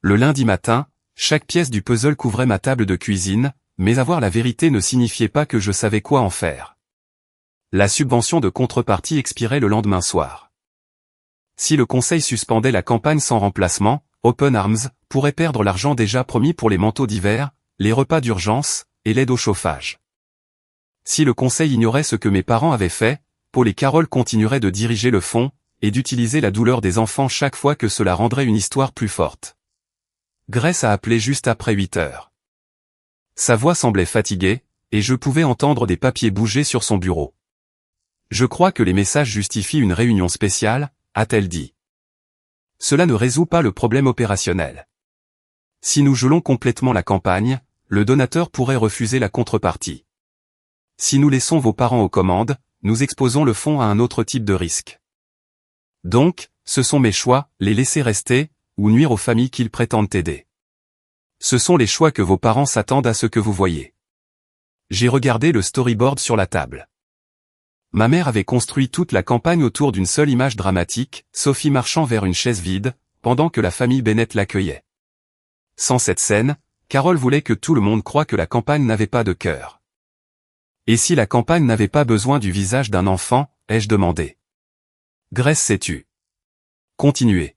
Le lundi matin, chaque pièce du puzzle couvrait ma table de cuisine, mais avoir la vérité ne signifiait pas que je savais quoi en faire. La subvention de contrepartie expirait le lendemain soir. Si le conseil suspendait la campagne sans remplacement, Open Arms pourrait perdre l'argent déjà promis pour les manteaux d'hiver, les repas d'urgence, et l'aide au chauffage. Si le conseil ignorait ce que mes parents avaient fait, Paul et Carole continueraient de diriger le fonds, et d'utiliser la douleur des enfants chaque fois que cela rendrait une histoire plus forte. Grace a appelé juste après 8 heures. Sa voix semblait fatiguée, et je pouvais entendre des papiers bouger sur son bureau. Je crois que les messages justifient une réunion spéciale, a-t-elle dit. Cela ne résout pas le problème opérationnel. Si nous gelons complètement la campagne, le donateur pourrait refuser la contrepartie. Si nous laissons vos parents aux commandes, nous exposons le fonds à un autre type de risque. Donc, ce sont mes choix, les laisser rester, ou nuire aux familles qu'ils prétendent aider. Ce sont les choix que vos parents s'attendent à ce que vous voyez. J'ai regardé le storyboard sur la table. Ma mère avait construit toute la campagne autour d'une seule image dramatique, Sophie marchant vers une chaise vide, pendant que la famille Bennett l'accueillait. Sans cette scène, Carole voulait que tout le monde croie que la campagne n'avait pas de cœur. Et si la campagne n'avait pas besoin du visage d'un enfant, ai-je demandé. Grace s'est tue. Continuez.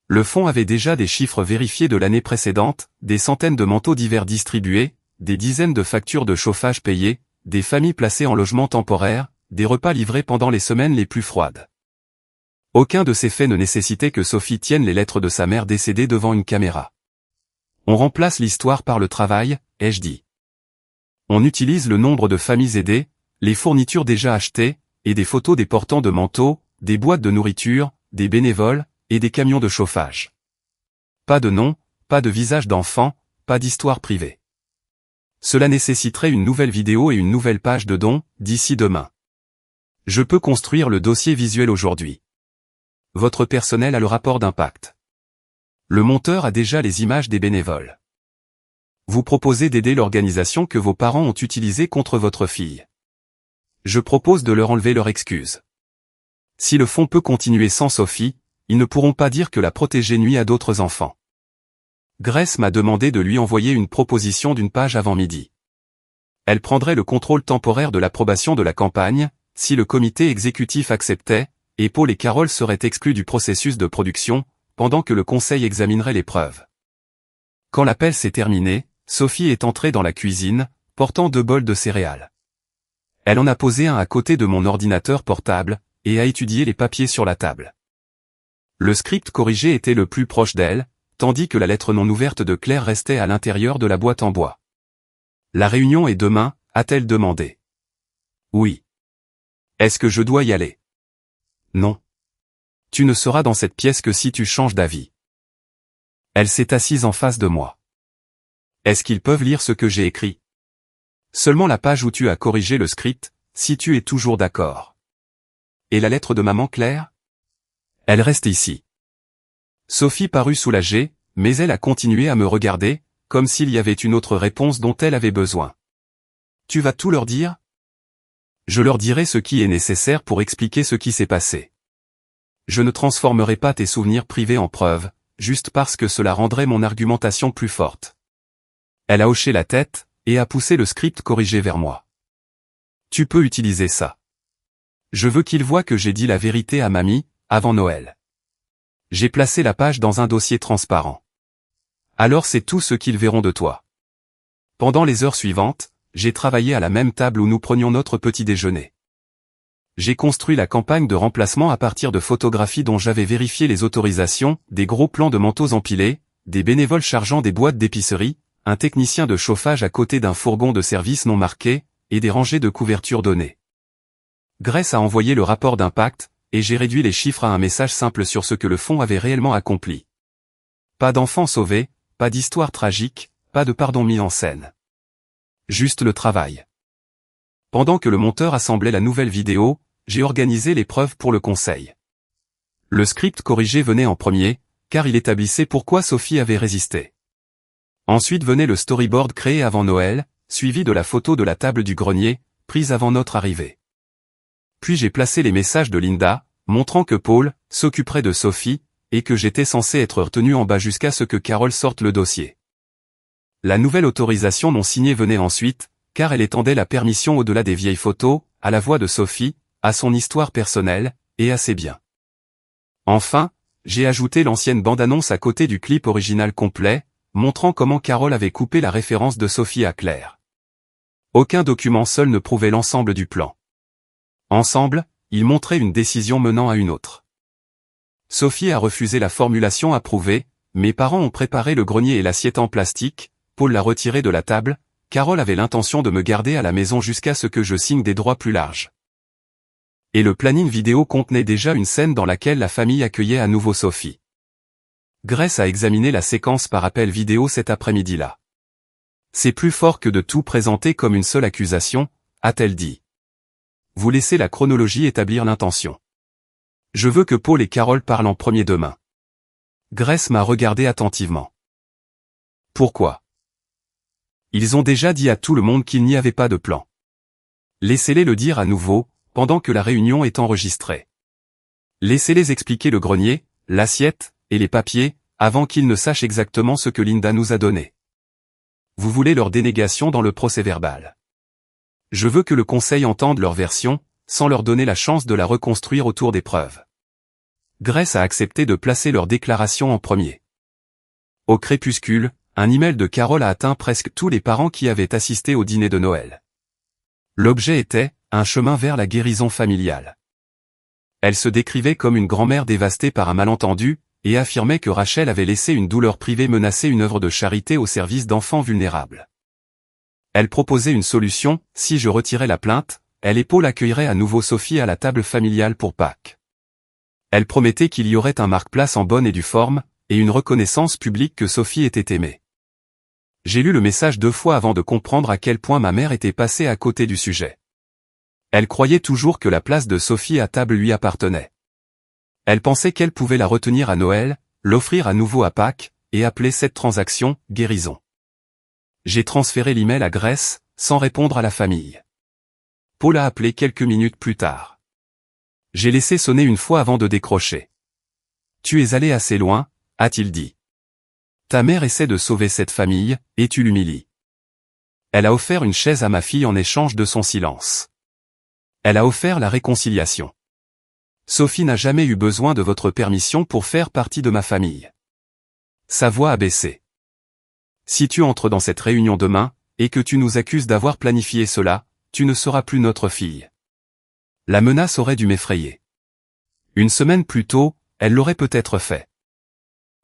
Le fonds avait déjà des chiffres vérifiés de l'année précédente, des centaines de manteaux d'hiver distribués, des dizaines de factures de chauffage payées, des familles placées en logement temporaire, des repas livrés pendant les semaines les plus froides. Aucun de ces faits ne nécessitait que Sophie tienne les lettres de sa mère décédée devant une caméra. On remplace l'histoire par le travail, ai-je dit. On utilise le nombre de familles aidées, les fournitures déjà achetées, et des photos des portants de manteaux, des boîtes de nourriture, des bénévoles, et des camions de chauffage. Pas de nom, pas de visage d'enfant, pas d'histoire privée. Cela nécessiterait une nouvelle vidéo et une nouvelle page de dons, d'ici demain. Je peux construire le dossier visuel aujourd'hui. Votre personnel a le rapport d'impact. Le monteur a déjà les images des bénévoles. Vous proposez d'aider l'organisation que vos parents ont utilisée contre votre fille. Je propose de leur enlever leur excuse. Si le fonds peut continuer sans Sophie, ils ne pourront pas dire que la protéger nuit à d'autres enfants. Grace m'a demandé de lui envoyer une proposition d'une page avant midi. Elle prendrait le contrôle temporaire de l'approbation de la campagne, si le comité exécutif acceptait, et Paul et Carole seraient exclus du processus de production, pendant que le conseil examinerait les preuves. Quand l'appel s'est terminé, Sophie est entrée dans la cuisine, portant 2 bols de céréales. Elle en a posé un à côté de mon ordinateur portable, et a étudié les papiers sur la table. Le script corrigé était le plus proche d'elle, tandis que la lettre non ouverte de Claire restait à l'intérieur de la boîte en bois. La réunion est demain, a-t-elle demandé. Oui. Est-ce que je dois y aller? Non. Tu ne seras dans cette pièce que si tu changes d'avis. Elle s'est assise en face de moi. Est-ce qu'ils peuvent lire ce que j'ai écrit? Seulement la page où tu as corrigé le script, si tu es toujours d'accord. Et la lettre de maman Claire? Elle reste ici. Sophie parut soulagée, mais elle a continué à me regarder, comme s'il y avait une autre réponse dont elle avait besoin. Tu vas tout leur dire? Je leur dirai ce qui est nécessaire pour expliquer ce qui s'est passé. Je ne transformerai pas tes souvenirs privés en preuves, juste parce que cela rendrait mon argumentation plus forte. Elle a hoché la tête, et a poussé le script corrigé vers moi. Tu peux utiliser ça. Je veux qu'ils voient que j'ai dit la vérité à mamie, avant Noël. J'ai placé la page dans un dossier transparent. Alors c'est tout ce qu'ils verront de toi. Pendant les heures suivantes, j'ai travaillé à la même table où nous prenions notre petit déjeuner. J'ai construit la campagne de remplacement à partir de photographies dont j'avais vérifié les autorisations, des gros plans de manteaux empilés, des bénévoles chargeant des boîtes d'épicerie, un technicien de chauffage à côté d'un fourgon de service non marqué, et des rangées de couvertures données. Grace a envoyé le rapport d'impact, et j'ai réduit les chiffres à un message simple sur ce que le fonds avait réellement accompli. Pas d'enfants sauvés, pas d'histoire tragique, pas de pardon mis en scène. Juste le travail. Pendant que le monteur assemblait la nouvelle vidéo, j'ai organisé les preuves pour le conseil. Le script corrigé venait en premier, car il établissait pourquoi Sophie avait résisté. Ensuite venait le storyboard créé avant Noël, suivi de la photo de la table du grenier, prise avant notre arrivée. Puis j'ai placé les messages de Linda, montrant que Paul s'occuperait de Sophie, et que j'étais censé être retenu en bas jusqu'à ce que Carole sorte le dossier. La nouvelle autorisation non signée venait ensuite, car elle étendait la permission au-delà des vieilles photos, à la voix de Sophie, à son histoire personnelle, et à ses biens. Enfin, j'ai ajouté l'ancienne bande-annonce à côté du clip original complet, montrant comment Carole avait coupé la référence de Sophie à Claire. Aucun document seul ne prouvait l'ensemble du plan. Ensemble, ils montraient une décision menant à une autre. Sophie a refusé la formulation approuvée, mes parents ont préparé le grenier et l'assiette en plastique, Paul l'a retiré de la table, Carole avait l'intention de me garder à la maison jusqu'à ce que je signe des droits plus larges. Et le planning vidéo contenait déjà une scène dans laquelle la famille accueillait à nouveau Sophie. Grace a examiné la séquence par appel vidéo cet après-midi-là. C'est plus fort que de tout présenter comme une seule accusation, a-t-elle dit. Vous laissez la chronologie établir l'intention. Je veux que Paul et Carole parlent en premier demain. Grace m'a regardé attentivement. Pourquoi? Ils ont déjà dit à tout le monde qu'il n'y avait pas de plan. Laissez-les le dire à nouveau, pendant que la réunion est enregistrée. Laissez-les expliquer le grenier, l'assiette, et les papiers, avant qu'ils ne sachent exactement ce que Linda nous a donné. Vous voulez leur dénégation dans le procès-verbal. Je veux que le conseil entende leur version, sans leur donner la chance de la reconstruire autour des preuves. Grace a accepté de placer leur déclaration en premier. Au crépuscule, un email de Carole a atteint presque tous les parents qui avaient assisté au dîner de Noël. L'objet était « Un chemin vers la guérison familiale ». Elle se décrivait comme une grand-mère dévastée par un malentendu, et affirmait que Rachel avait laissé une douleur privée menacer une œuvre de charité au service d'enfants vulnérables. Elle proposait une solution, si je retirais la plainte, elle et Paul accueilleraient à nouveau Sophie à la table familiale pour Pâques. Elle promettait qu'il y aurait un marque-place en bonne et due forme, et une reconnaissance publique que Sophie était aimée. J'ai lu le message 2 fois avant de comprendre à quel point ma mère était passée à côté du sujet. Elle croyait toujours que la place de Sophie à table lui appartenait. Elle pensait qu'elle pouvait la retenir à Noël, l'offrir à nouveau à Pâques, et appeler cette transaction « guérison ». J'ai transféré l'email à Grace, sans répondre à la famille. Paul a appelé quelques minutes plus tard. J'ai laissé sonner une fois avant de décrocher. « Tu es allé assez loin », a-t-il dit. « Ta mère essaie de sauver cette famille, et tu l'humilies. » Elle a offert une chaise à ma fille en échange de son silence. Elle a offert la réconciliation. Sophie n'a jamais eu besoin de votre permission pour faire partie de ma famille. Sa voix a baissé. Si tu entres dans cette réunion demain, et que tu nous accuses d'avoir planifié cela, tu ne seras plus notre fille. La menace aurait dû m'effrayer. Une semaine plus tôt, elle l'aurait peut-être fait.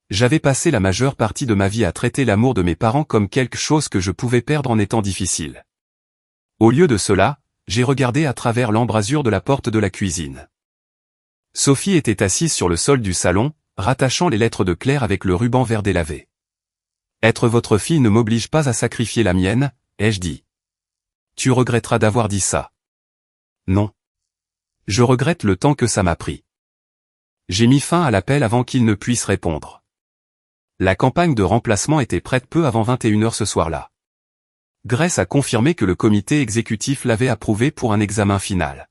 J'avais passé la majeure partie de ma vie à traiter l'amour de mes parents comme quelque chose que je pouvais perdre en étant difficile. Au lieu de cela, j'ai regardé à travers l'embrasure de la porte de la cuisine. Sophie était assise sur le sol du salon, rattachant les lettres de Claire avec le ruban vert délavé. « Être votre fille ne m'oblige pas à sacrifier la mienne, ai-je dit. Tu regretteras d'avoir dit ça. Non. Je regrette le temps que ça m'a pris. » J'ai mis fin à l'appel avant qu'il ne puisse répondre. La campagne de remplacement était prête peu avant 21h ce soir-là. Grace a confirmé que le comité exécutif l'avait approuvé pour un examen final.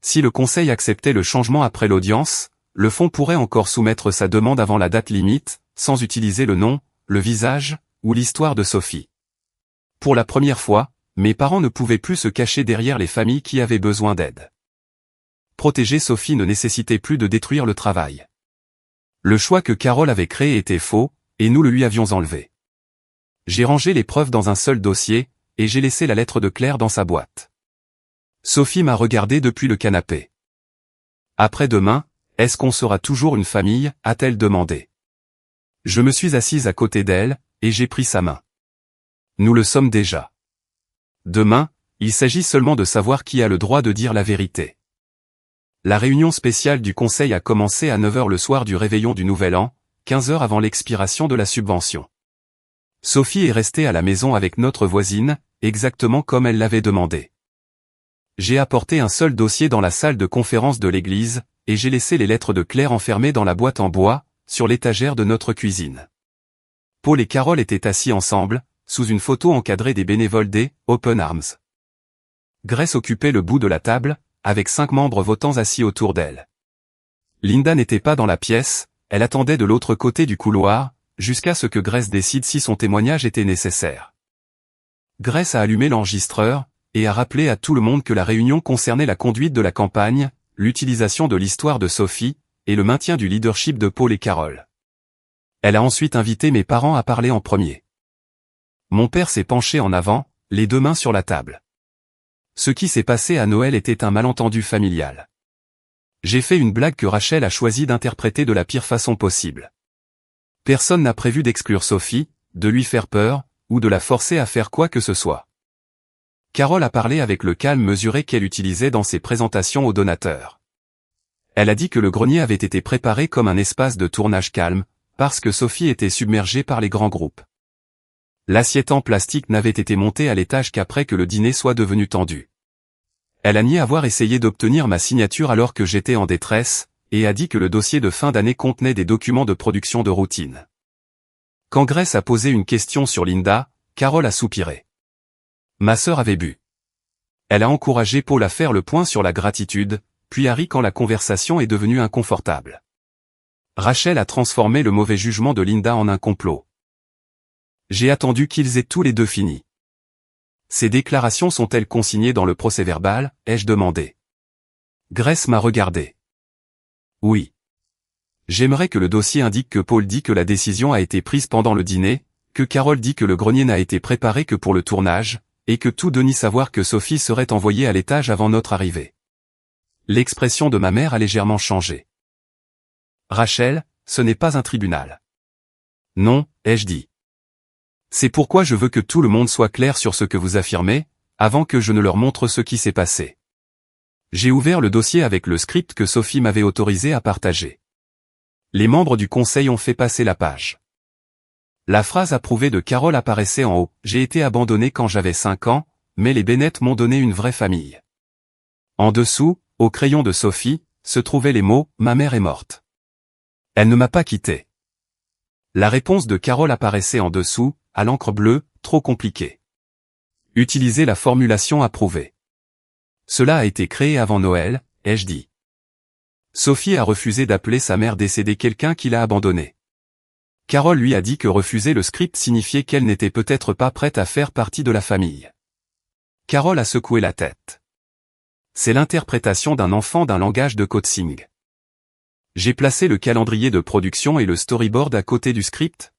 Si le conseil acceptait le changement après l'audience, le fonds pourrait encore soumettre sa demande avant la date limite, sans utiliser le nom, le visage, ou l'histoire de Sophie. Pour la première fois, mes parents ne pouvaient plus se cacher derrière les familles qui avaient besoin d'aide. Protéger Sophie ne nécessitait plus de détruire le travail. Le choix que Carole avait créé était faux, et nous le lui avions enlevé. J'ai rangé les preuves dans un seul dossier, et j'ai laissé la lettre de Claire dans sa boîte. Sophie m'a regardé depuis le canapé. Après-demain, est-ce qu'on sera toujours une famille, a-t-elle demandé. Je me suis assise à côté d'elle, et j'ai pris sa main. Nous le sommes déjà. Demain, il s'agit seulement de savoir qui a le droit de dire la vérité. La réunion spéciale du conseil a commencé à 9h le soir du réveillon du Nouvel An, 15h avant l'expiration de la subvention. Sophie est restée à la maison avec notre voisine, exactement comme elle l'avait demandé. J'ai apporté un seul dossier dans la salle de conférence de l'église, et j'ai laissé les lettres de Claire enfermées dans la boîte en bois, sur l'étagère de notre cuisine. Paul et Carole étaient assis ensemble, sous une photo encadrée des bénévoles des Open Arms. Grace occupait le bout de la table, avec 5 membres votants assis autour d'elle. Linda n'était pas dans la pièce, elle attendait de l'autre côté du couloir, jusqu'à ce que Grace décide si son témoignage était nécessaire. Grace a allumé l'enregistreur, et a rappelé à tout le monde que la réunion concernait la conduite de la campagne, l'utilisation de l'histoire de Sophie, et le maintien du leadership de Paul et Carole. Elle a ensuite invité mes parents à parler en premier. Mon père s'est penché en avant, les 2 mains sur la table. Ce qui s'est passé à Noël était un malentendu familial. J'ai fait une blague que Rachel a choisi d'interpréter de la pire façon possible. Personne n'a prévu d'exclure Sophie, de lui faire peur, ou de la forcer à faire quoi que ce soit. Carole a parlé avec le calme mesuré qu'elle utilisait dans ses présentations aux donateurs. Elle a dit que le grenier avait été préparé comme un espace de tournage calme, parce que Sophie était submergée par les grands groupes. L'assiette en plastique n'avait été montée à l'étage qu'après que le dîner soit devenu tendu. Elle a nié avoir essayé d'obtenir ma signature alors que j'étais en détresse, et a dit que le dossier de fin d'année contenait des documents de production de routine. Quand Grace a posé une question sur Linda, Carole a soupiré. Ma sœur avait bu. Elle a encouragé Paul à faire le point sur la gratitude, puis a ri quand la conversation est devenue inconfortable. Rachel a transformé le mauvais jugement de Linda en un complot. J'ai attendu qu'ils aient tous les 2 fini. Ces déclarations sont-elles consignées dans le procès-verbal, ai-je demandé. Grace m'a regardé. Oui. J'aimerais que le dossier indique que Paul dit que la décision a été prise pendant le dîner, que Carole dit que le grenier n'a été préparé que pour le tournage, et que tout donne savoir que Sophie serait envoyée à l'étage avant notre arrivée. L'expression de ma mère a légèrement changé. Rachel, ce n'est pas un tribunal. Non, ai-je dit. C'est pourquoi je veux que tout le monde soit clair sur ce que vous affirmez, avant que je ne leur montre ce qui s'est passé. J'ai ouvert le dossier avec le script que Sophie m'avait autorisé à partager. Les membres du conseil ont fait passer la page. La phrase approuvée de Carole apparaissait en haut. J'ai été abandonné quand j'avais 5 ans, mais les Bennett m'ont donné une vraie famille. En dessous, au crayon de Sophie, se trouvaient les mots « Ma mère est morte. Elle ne m'a pas quitté ». La réponse de Carole apparaissait en dessous, à l'encre bleue, trop compliqué. Utilisez la formulation approuvée. Cela a été créé avant Noël, ai-je dit. Sophie a refusé d'appeler sa mère décédée quelqu'un qui l'a abandonnée. Carole lui a dit que refuser le script signifiait qu'elle n'était peut-être pas prête à faire partie de la famille. Carole a secoué la tête. C'est l'interprétation d'un enfant d'un langage de coaching. J'ai placé le calendrier de production et le storyboard à côté du script.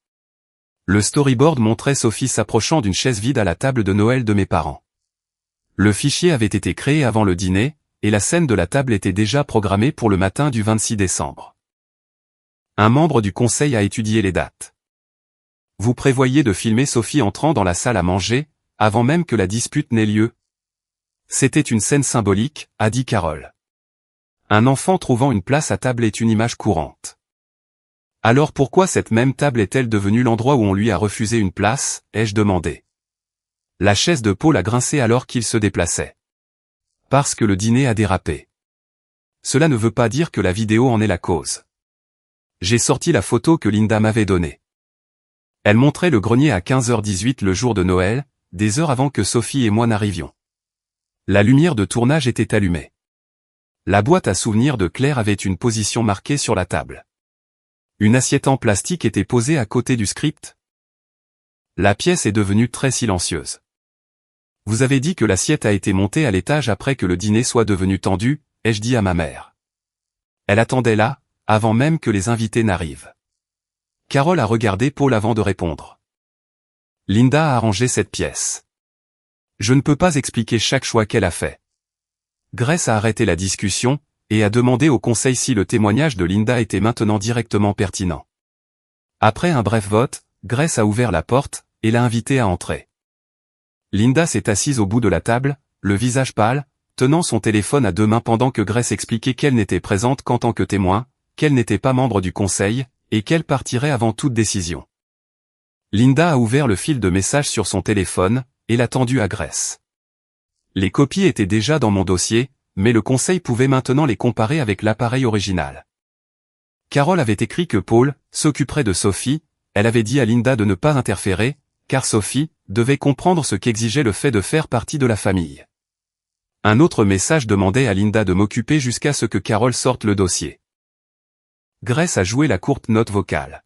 Le storyboard montrait Sophie s'approchant d'une chaise vide à la table de Noël de mes parents. Le fichier avait été créé avant le dîner, et la scène de la table était déjà programmée pour le matin du 26 décembre. Un membre du conseil a étudié les dates. Vous prévoyez de filmer Sophie entrant dans la salle à manger, avant même que la dispute n'ait lieu. C'était une scène symbolique, a dit Carole. Un enfant trouvant une place à table est une image courante. Alors pourquoi cette même table est-elle devenue l'endroit où on lui a refusé une place, ai-je demandé. La chaise de Paul a grincé alors qu'il se déplaçait. Parce que le dîner a dérapé. Cela ne veut pas dire que la vidéo en est la cause. J'ai sorti la photo que Linda m'avait donnée. Elle montrait le grenier à 15h18 le jour de Noël, des heures avant que Sophie et moi n'arrivions. La lumière de tournage était allumée. La boîte à souvenirs de Claire avait une position marquée sur la table. Une assiette en plastique était posée à côté du script. La pièce est devenue très silencieuse. Vous avez dit que l'assiette a été montée à l'étage après que le dîner soit devenu tendu, ai-je dit à ma mère. Elle attendait là, avant même que les invités n'arrivent. Carole a regardé Paul avant de répondre. Linda a arrangé cette pièce. Je ne peux pas expliquer chaque choix qu'elle a fait. Grace a arrêté la discussion, et a demandé au conseil si le témoignage de Linda était maintenant directement pertinent. Après un bref vote, Grace a ouvert la porte, et l'a invité à entrer. Linda s'est assise au bout de la table, le visage pâle, tenant son téléphone à deux mains pendant que Grace expliquait qu'elle n'était présente qu'en tant que témoin, qu'elle n'était pas membre du conseil, et qu'elle partirait avant toute décision. Linda a ouvert le fil de messages sur son téléphone, et l'a tendu à Grace. Les copies étaient déjà dans mon dossier, mais le conseil pouvait maintenant les comparer avec l'appareil original. Carole avait écrit que Paul s'occuperait de Sophie, elle avait dit à Linda de ne pas interférer, car Sophie devait comprendre ce qu'exigeait le fait de faire partie de la famille. Un autre message demandait à Linda de m'occuper jusqu'à ce que Carole sorte le dossier. Grace a joué la courte note vocale.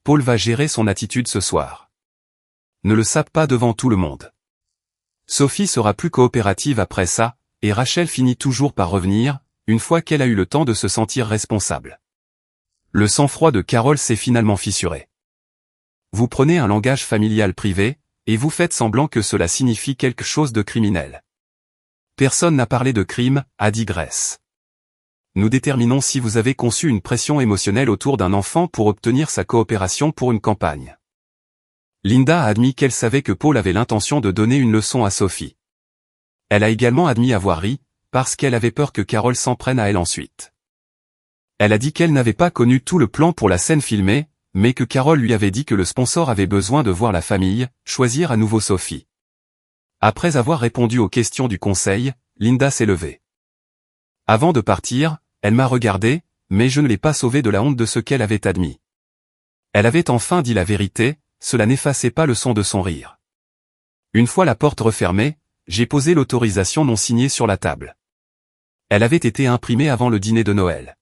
Paul va gérer son attitude ce soir. Ne le sape pas devant tout le monde. Sophie sera plus coopérative après ça, et Rachel finit toujours par revenir, une fois qu'elle a eu le temps de se sentir responsable. Le sang-froid de Carole s'est finalement fissuré. Vous prenez un langage familial privé, et vous faites semblant que cela signifie quelque chose de criminel. Personne n'a parlé de crime, a dit Grace. Nous déterminons si vous avez conçu une pression émotionnelle autour d'un enfant pour obtenir sa coopération pour une campagne. Linda a admis qu'elle savait que Paul avait l'intention de donner une leçon à Sophie. Elle a également admis avoir ri, parce qu'elle avait peur que Carole s'en prenne à elle ensuite. Elle a dit qu'elle n'avait pas connu tout le plan pour la scène filmée, mais que Carole lui avait dit que le sponsor avait besoin de voir la famille choisir à nouveau Sophie. Après avoir répondu aux questions du conseil, Linda s'est levée. Avant de partir, elle m'a regardé, mais je ne l'ai pas sauvée de la honte de ce qu'elle avait admis. Elle avait enfin dit la vérité, cela n'effaçait pas le son de son rire. Une fois la porte refermée, j'ai posé l'autorisation non signée sur la table. Elle avait été imprimée avant le dîner de Noël.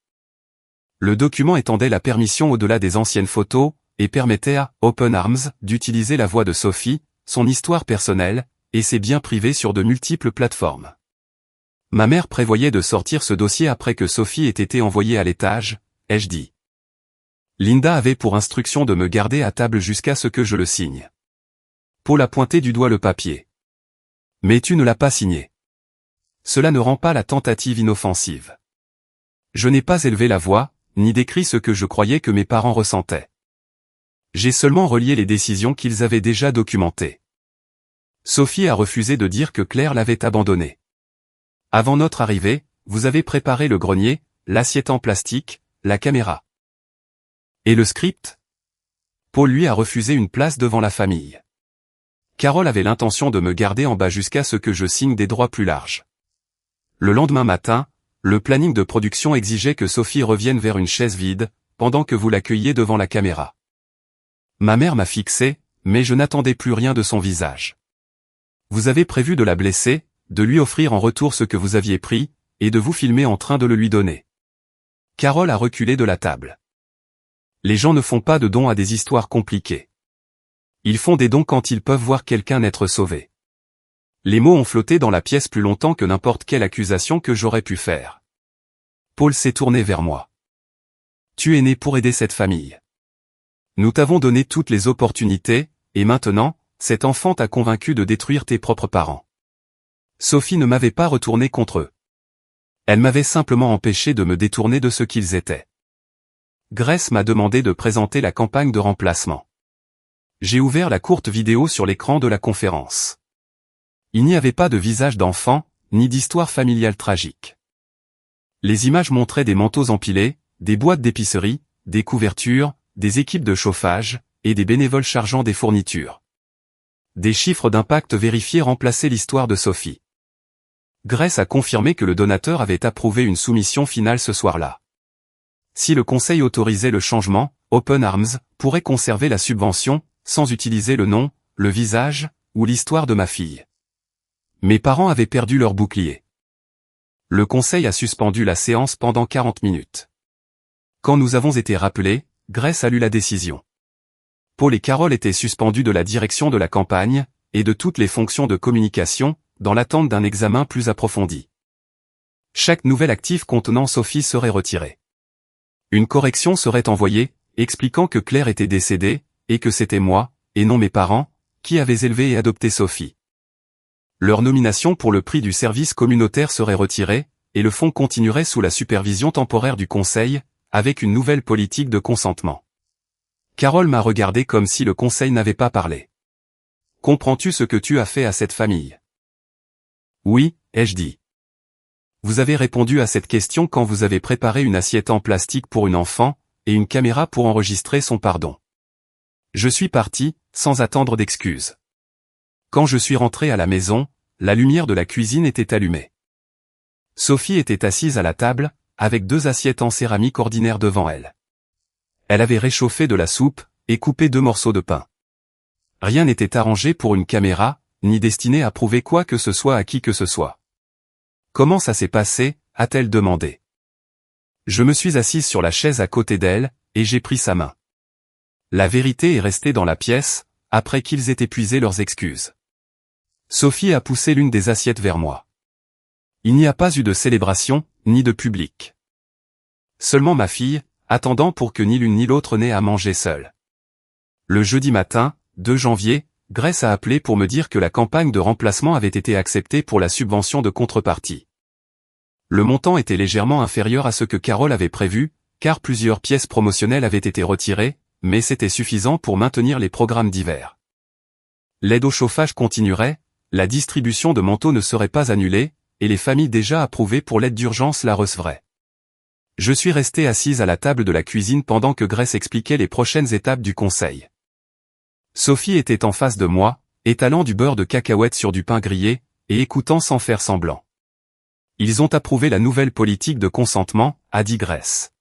Le document étendait la permission au-delà des anciennes photos, et permettait à Open Arms d'utiliser la voix de Sophie, son histoire personnelle, et ses biens privés sur de multiples plateformes. Ma mère prévoyait de sortir ce dossier après que Sophie ait été envoyée à l'étage, ai-je dit. Linda avait pour instruction de me garder à table jusqu'à ce que je le signe. Paul a pointé du doigt le papier. Mais tu ne l'as pas signé. Cela ne rend pas la tentative inoffensive. Je n'ai pas élevé la voix, ni décrit ce que je croyais que mes parents ressentaient. J'ai seulement relié les décisions qu'ils avaient déjà documentées. Sophie a refusé de dire que Claire l'avait abandonnée. Avant notre arrivée, vous avez préparé le grenier, l'assiette en plastique, la caméra. Et le script? Paul lui a refusé une place devant la famille. Carole avait l'intention de me garder en bas jusqu'à ce que je signe des droits plus larges. Le lendemain matin, le planning de production exigeait que Sophie revienne vers une chaise vide, pendant que vous l'accueilliez devant la caméra. Ma mère m'a fixé, mais je n'attendais plus rien de son visage. Vous avez prévu de la blesser, de lui offrir en retour ce que vous aviez pris, et de vous filmer en train de le lui donner. Carole a reculé de la table. Les gens ne font pas de dons à des histoires compliquées. Ils font des dons quand ils peuvent voir quelqu'un être sauvé. Les mots ont flotté dans la pièce plus longtemps que n'importe quelle accusation que j'aurais pu faire. Paul s'est tourné vers moi. Tu es né pour aider cette famille. Nous t'avons donné toutes les opportunités, et maintenant, cet enfant t'a convaincu de détruire tes propres parents. Sophie ne m'avait pas retourné contre eux. Elle m'avait simplement empêché de me détourner de ce qu'ils étaient. Grace m'a demandé de présenter la campagne de remplacement. J'ai ouvert la courte vidéo sur l'écran de la conférence. Il n'y avait pas de visage d'enfant, ni d'histoire familiale tragique. Les images montraient des manteaux empilés, des boîtes d'épicerie, des couvertures, des équipes de chauffage, et des bénévoles chargeant des fournitures. Des chiffres d'impact vérifiés remplaçaient l'histoire de Sophie. Grace a confirmé que le donateur avait approuvé une soumission finale ce soir-là. Si le conseil autorisait le changement, Open Arms pourrait conserver la subvention, sans utiliser le nom, le visage, ou l'histoire de ma fille. Mes parents avaient perdu leur bouclier. Le conseil a suspendu la séance pendant 40 minutes. Quand nous avons été rappelés, Grace a lu la décision. Paul et Carole étaient suspendus de la direction de la campagne, et de toutes les fonctions de communication, dans l'attente d'un examen plus approfondi. Chaque nouvel actif contenant Sophie serait retiré. Une correction serait envoyée, expliquant que Claire était décédée, et que c'était moi, et non mes parents, qui avaient élevé et adopté Sophie. Leur nomination pour le prix du service communautaire serait retirée, et le fonds continuerait sous la supervision temporaire du conseil, avec une nouvelle politique de consentement. Carole m'a regardé comme si le conseil n'avait pas parlé. Comprends-tu ce que tu as fait à cette famille? Oui, ai-je dit. Vous avez répondu à cette question quand vous avez préparé une assiette en plastique pour une enfant, et une caméra pour enregistrer son pardon. Je suis parti, sans attendre d'excuses. Quand je suis rentré à la maison, la lumière de la cuisine était allumée. Sophie était assise à la table, avec 2 assiettes en céramique ordinaire devant elle. Elle avait réchauffé de la soupe, et coupé 2 morceaux de pain. Rien n'était arrangé pour une caméra, ni destiné à prouver quoi que ce soit à qui que ce soit. Comment ça s'est passé, a-t-elle demandé. Je me suis assise sur la chaise à côté d'elle, et j'ai pris sa main. La vérité est restée dans la pièce, après qu'ils aient épuisé leurs excuses. Sophie a poussé l'une des assiettes vers moi. Il n'y a pas eu de célébration, ni de public. Seulement ma fille, attendant pour que ni l'une ni l'autre n'ait à manger seule. Le jeudi matin, 2 janvier, Grace a appelé pour me dire que la campagne de remplacement avait été acceptée pour la subvention de contrepartie. Le montant était légèrement inférieur à ce que Carole avait prévu, car plusieurs pièces promotionnelles avaient été retirées, mais c'était suffisant pour maintenir les programmes d'hiver. L'aide au chauffage continuerait, la distribution de manteaux ne serait pas annulée, et les familles déjà approuvées pour l'aide d'urgence la recevraient. Je suis resté assise à la table de la cuisine pendant que Grace expliquait les prochaines étapes du conseil. Sophie était en face de moi, étalant du beurre de cacahuète sur du pain grillé, et écoutant sans faire semblant. Ils ont approuvé la nouvelle politique de consentement, a dit Grace.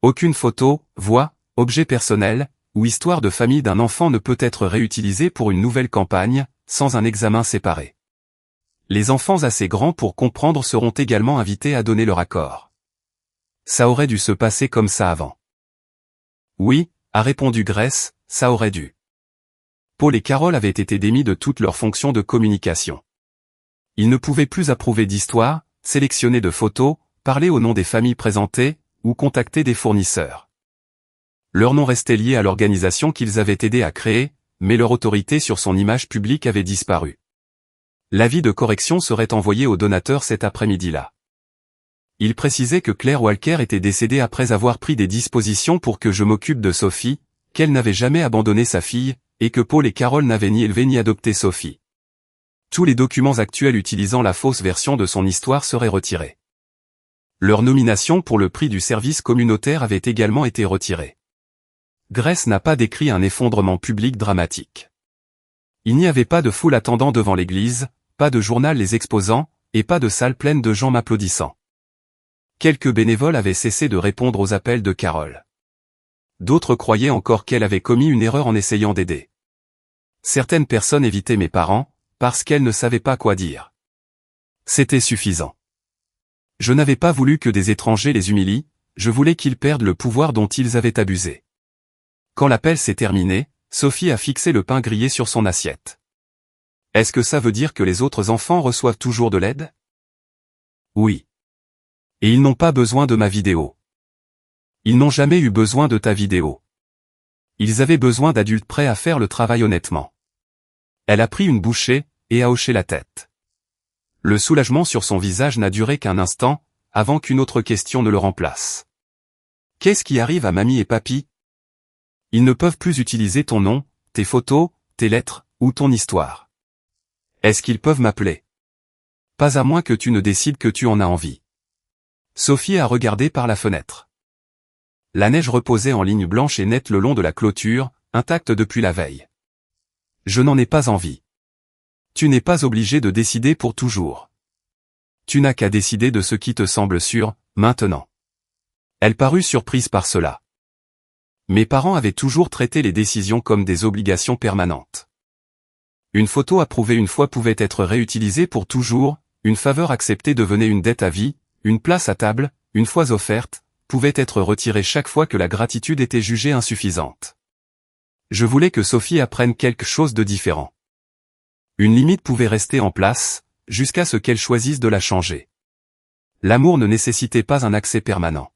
Aucune photo, voix, objet personnel, ou histoire de famille d'un enfant ne peut être réutilisée pour une nouvelle campagne, sans un examen séparé. Les enfants assez grands pour comprendre seront également invités à donner leur accord. Ça aurait dû se passer comme ça avant. Oui, a répondu Grace, ça aurait dû. Paul et Carole avaient été démis de toutes leurs fonctions de communication. Ils ne pouvaient plus approuver d'histoires, sélectionner de photos, parler au nom des familles présentées, ou contacter des fournisseurs. Leur nom restait lié à l'organisation qu'ils avaient aidé à créer, mais leur autorité sur son image publique avait disparu. L'avis de correction serait envoyé au donateur cet après-midi-là. Il précisait que Claire Walker était décédée après avoir pris des dispositions pour que je m'occupe de Sophie, qu'elle n'avait jamais abandonné sa fille, et que Paul et Carole n'avaient ni élevé ni adopté Sophie. Tous les documents actuels utilisant la fausse version de son histoire seraient retirés. Leur nomination pour le prix du service communautaire avait également été retirée. Grace n'a pas décrit un effondrement public dramatique. Il n'y avait pas de foule attendant devant l'église, pas de journal les exposant, et pas de salle pleine de gens m'applaudissant. Quelques bénévoles avaient cessé de répondre aux appels de Carole. D'autres croyaient encore qu'elle avait commis une erreur en essayant d'aider. Certaines personnes évitaient mes parents, parce qu'elles ne savaient pas quoi dire. C'était suffisant. Je n'avais pas voulu que des étrangers les humilient, je voulais qu'ils perdent le pouvoir dont ils avaient abusé. Quand l'appel s'est terminé, Sophie a fixé le pain grillé sur son assiette. Est-ce que ça veut dire que les autres enfants reçoivent toujours de l'aide? Oui. Et ils n'ont pas besoin de ma vidéo. Ils n'ont jamais eu besoin de ta vidéo. Ils avaient besoin d'adultes prêts à faire le travail honnêtement. Elle a pris une bouchée, et a hoché la tête. Le soulagement sur son visage n'a duré qu'un instant, avant qu'une autre question ne le remplace. Qu'est-ce qui arrive à mamie et papy? Ils ne peuvent plus utiliser ton nom, tes photos, tes lettres, ou ton histoire. Est-ce qu'ils peuvent m'appeler? Pas à moins que tu ne décides que tu en as envie. Sophie a regardé par la fenêtre. La neige reposait en ligne blanche et nette le long de la clôture, intacte depuis la veille. Je n'en ai pas envie. Tu n'es pas obligé de décider pour toujours. Tu n'as qu'à décider de ce qui te semble sûr, maintenant. Elle parut surprise par cela. Mes parents avaient toujours traité les décisions comme des obligations permanentes. Une photo approuvée une fois pouvait être réutilisée pour toujours, une faveur acceptée devenait une dette à vie, une place à table, une fois offerte, pouvait être retirée chaque fois que la gratitude était jugée insuffisante. Je voulais que Sophie apprenne quelque chose de différent. Une limite pouvait rester en place, jusqu'à ce qu'elle choisisse de la changer. L'amour ne nécessitait pas un accès permanent.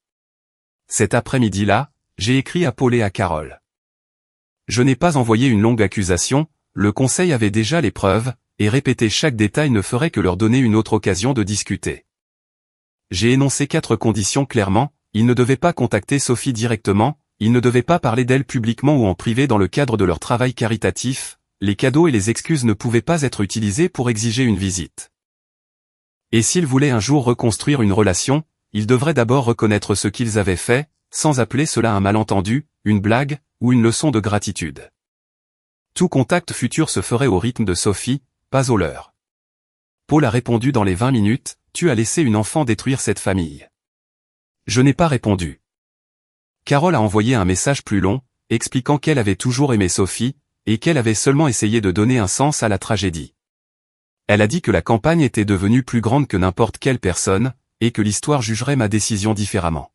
Cet après-midi-là, j'ai écrit à Paul et à Carole. Je n'ai pas envoyé une longue accusation, le conseil avait déjà les preuves, et répéter chaque détail ne ferait que leur donner une autre occasion de discuter. J'ai énoncé 4 conditions clairement, ils ne devaient pas contacter Sophie directement, ils ne devaient pas parler d'elle publiquement ou en privé dans le cadre de leur travail caritatif, les cadeaux et les excuses ne pouvaient pas être utilisés pour exiger une visite. Et s'ils voulaient un jour reconstruire une relation, ils devraient d'abord reconnaître ce qu'ils avaient fait, sans appeler cela un malentendu, une blague, ou une leçon de gratitude. Tout contact futur se ferait au rythme de Sophie, pas au leur. Paul a répondu dans les 20 minutes, tu as laissé une enfant détruire cette famille. Je n'ai pas répondu. Carole a envoyé un message plus long, expliquant qu'elle avait toujours aimé Sophie, et qu'elle avait seulement essayé de donner un sens à la tragédie. Elle a dit que la campagne était devenue plus grande que n'importe quelle personne, et que l'histoire jugerait ma décision différemment.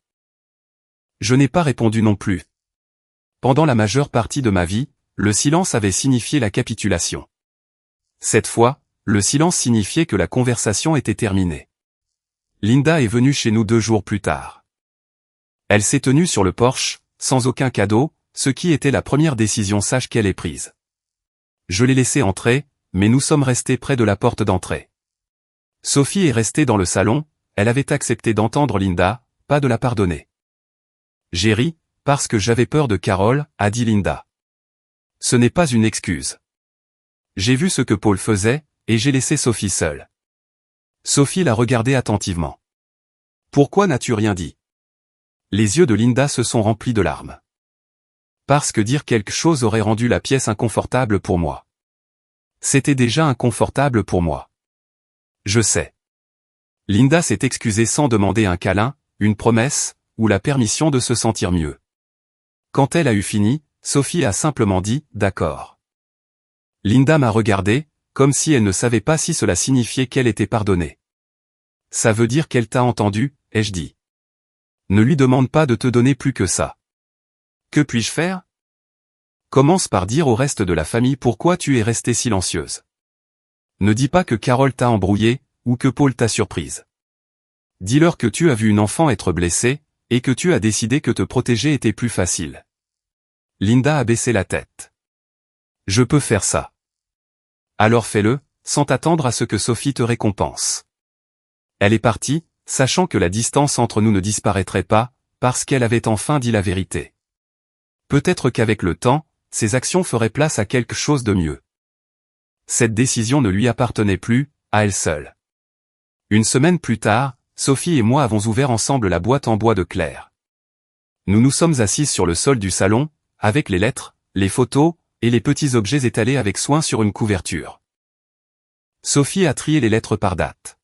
Je n'ai pas répondu non plus. Pendant la majeure partie de ma vie, le silence avait signifié la capitulation. Cette fois, le silence signifiait que la conversation était terminée. Linda est venue chez nous 2 jours plus tard. Elle s'est tenue sur le porche, sans aucun cadeau, ce qui était la première décision sage qu'elle ait prise. Je l'ai laissée entrer, mais nous sommes restés près de la porte d'entrée. Sophie est restée dans le salon, elle avait accepté d'entendre Linda, pas de la pardonner. J'ai ri, parce que j'avais peur de Carole, a dit Linda. Ce n'est pas une excuse. J'ai vu ce que Paul faisait, et j'ai laissé Sophie seule. Sophie l'a regardé attentivement. Pourquoi n'as-tu rien dit? Les yeux de Linda se sont remplis de larmes. Parce que dire quelque chose aurait rendu la pièce inconfortable pour moi. C'était déjà inconfortable pour moi. Je sais. Linda s'est excusée sans demander un câlin, une promesse, ou la permission de se sentir mieux. Quand elle a eu fini, Sophie a simplement dit « d'accord ». Linda m'a regardé, comme si elle ne savait pas si cela signifiait qu'elle était pardonnée. Ça veut dire qu'elle t'a entendu, ai-je dit. Ne lui demande pas de te donner plus que ça. Que puis-je faire? Commence par dire au reste de la famille pourquoi tu es restée silencieuse. Ne dis pas que Carole t'a embrouillé, ou que Paul t'a surprise. Dis-leur que tu as vu une enfant être blessée, et que tu as décidé que te protéger était plus facile. Linda a baissé la tête. Je peux faire ça. Alors fais-le, sans t'attendre à ce que Sophie te récompense. Elle est partie, sachant que la distance entre nous ne disparaîtrait pas, parce qu'elle avait enfin dit la vérité. Peut-être qu'avec le temps, ses actions feraient place à quelque chose de mieux. Cette décision ne lui appartenait plus, à elle seule. Une semaine plus tard, Sophie et moi avons ouvert ensemble la boîte en bois de Claire. Nous nous sommes assises sur le sol du salon, avec les lettres, les photos, et les petits objets étalés avec soin sur une couverture. Sophie a trié les lettres par date.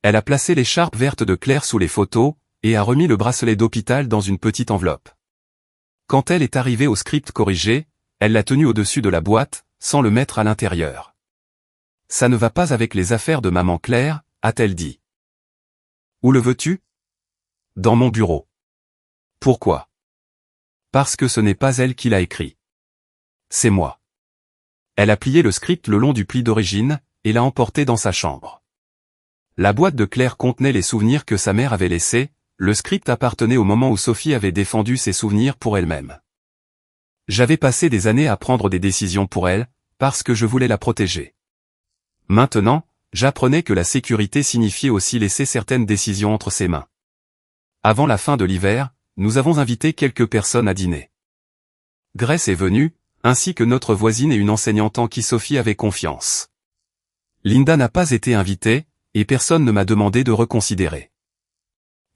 Elle a placé l'écharpe verte de Claire sous les photos, et a remis le bracelet d'hôpital dans une petite enveloppe. Quand elle est arrivée au script corrigé, elle l'a tenu au-dessus de la boîte, sans le mettre à l'intérieur. Ça ne va pas avec les affaires de maman Claire, a-t-elle dit. Où le veux-tu? Dans mon bureau. Pourquoi? Parce que ce n'est pas elle qui l'a écrit. C'est moi. Elle a plié le script le long du pli d'origine, et l'a emporté dans sa chambre. La boîte de Claire contenait les souvenirs que sa mère avait laissés, le script appartenait au moment où Sophie avait défendu ses souvenirs pour elle-même. J'avais passé des années à prendre des décisions pour elle, parce que je voulais la protéger. Maintenant, j'apprenais que la sécurité signifiait aussi laisser certaines décisions entre ses mains. Avant la fin de l'hiver, nous avons invité quelques personnes à dîner. Grace est venue, ainsi que notre voisine et une enseignante en qui Sophie avait confiance. Linda n'a pas été invitée, et personne ne m'a demandé de reconsidérer.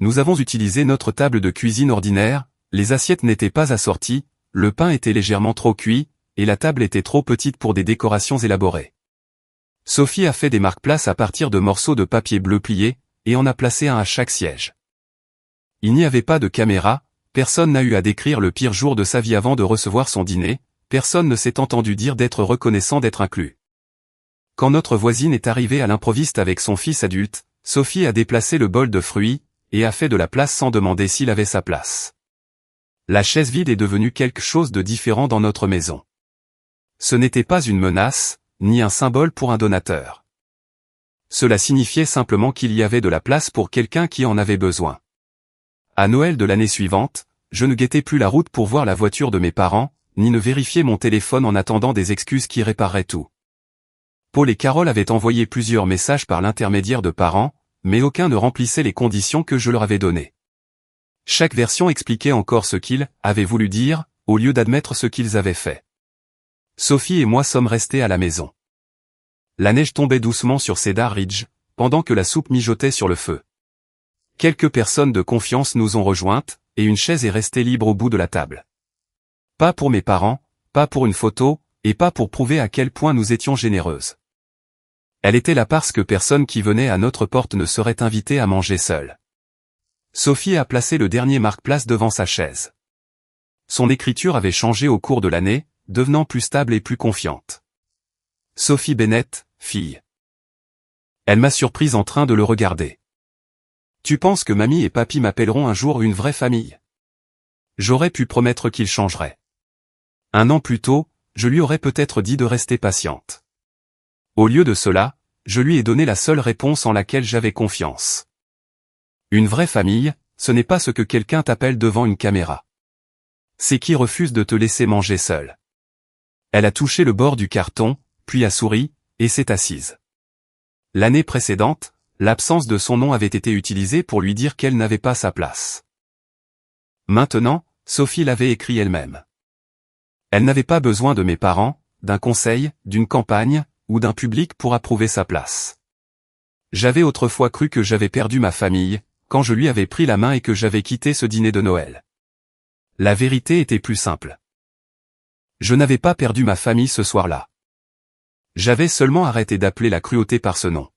Nous avons utilisé notre table de cuisine ordinaire, les assiettes n'étaient pas assorties, le pain était légèrement trop cuit, et la table était trop petite pour des décorations élaborées. Sophie a fait des marque-places à partir de morceaux de papier bleu pliés, et en a placé un à chaque siège. Il n'y avait pas de caméra, personne n'a eu à décrire le pire jour de sa vie avant de recevoir son dîner, personne ne s'est entendu dire d'être reconnaissant d'être inclus. Quand notre voisine est arrivée à l'improviste avec son fils adulte, Sophie a déplacé le bol de fruits, et a fait de la place sans demander s'il avait sa place. La chaise vide est devenue quelque chose de différent dans notre maison. Ce n'était pas une menace, ni un symbole pour un donateur. Cela signifiait simplement qu'il y avait de la place pour quelqu'un qui en avait besoin. À Noël de l'année suivante, je ne guettais plus la route pour voir la voiture de mes parents, ni ne vérifier mon téléphone en attendant des excuses qui répareraient tout. Paul et Carole avaient envoyé plusieurs messages par l'intermédiaire de parents, mais aucun ne remplissait les conditions que je leur avais données. Chaque version expliquait encore ce qu'ils avaient voulu dire, au lieu d'admettre ce qu'ils avaient fait. Sophie et moi sommes restés à la maison. La neige tombait doucement sur Cedar Ridge, pendant que la soupe mijotait sur le feu. Quelques personnes de confiance nous ont rejointes, et une chaise est restée libre au bout de la table. Pas pour mes parents, pas pour une photo, et pas pour prouver à quel point nous étions généreuses. Elle était là parce que personne qui venait à notre porte ne serait invité à manger seul. Sophie a placé le dernier marque-place devant sa chaise. Son écriture avait changé au cours de l'année, devenant plus stable et plus confiante. Sophie Bennett, fille. Elle m'a surprise en train de le regarder. Tu penses que mamie et papy m'appelleront un jour une vraie famille? J'aurais pu promettre qu'ils changeraient. 1 an plus tôt, je lui aurais peut-être dit de rester patiente. Au lieu de cela, je lui ai donné la seule réponse en laquelle j'avais confiance. Une vraie famille, ce n'est pas ce que quelqu'un t'appelle devant une caméra. C'est qui refuse de te laisser manger seul. Elle a touché le bord du carton, puis a souri, et s'est assise. L'année précédente, l'absence de son nom avait été utilisée pour lui dire qu'elle n'avait pas sa place. Maintenant, Sophie l'avait écrit elle-même. Elle n'avait pas besoin de mes parents, d'un conseil, d'une campagne, ou d'un public pour approuver sa place. J'avais autrefois cru que j'avais perdu ma famille, quand je lui avais pris la main et que j'avais quitté ce dîner de Noël. La vérité était plus simple. Je n'avais pas perdu ma famille ce soir-là. J'avais seulement arrêté d'appeler la cruauté par ce nom.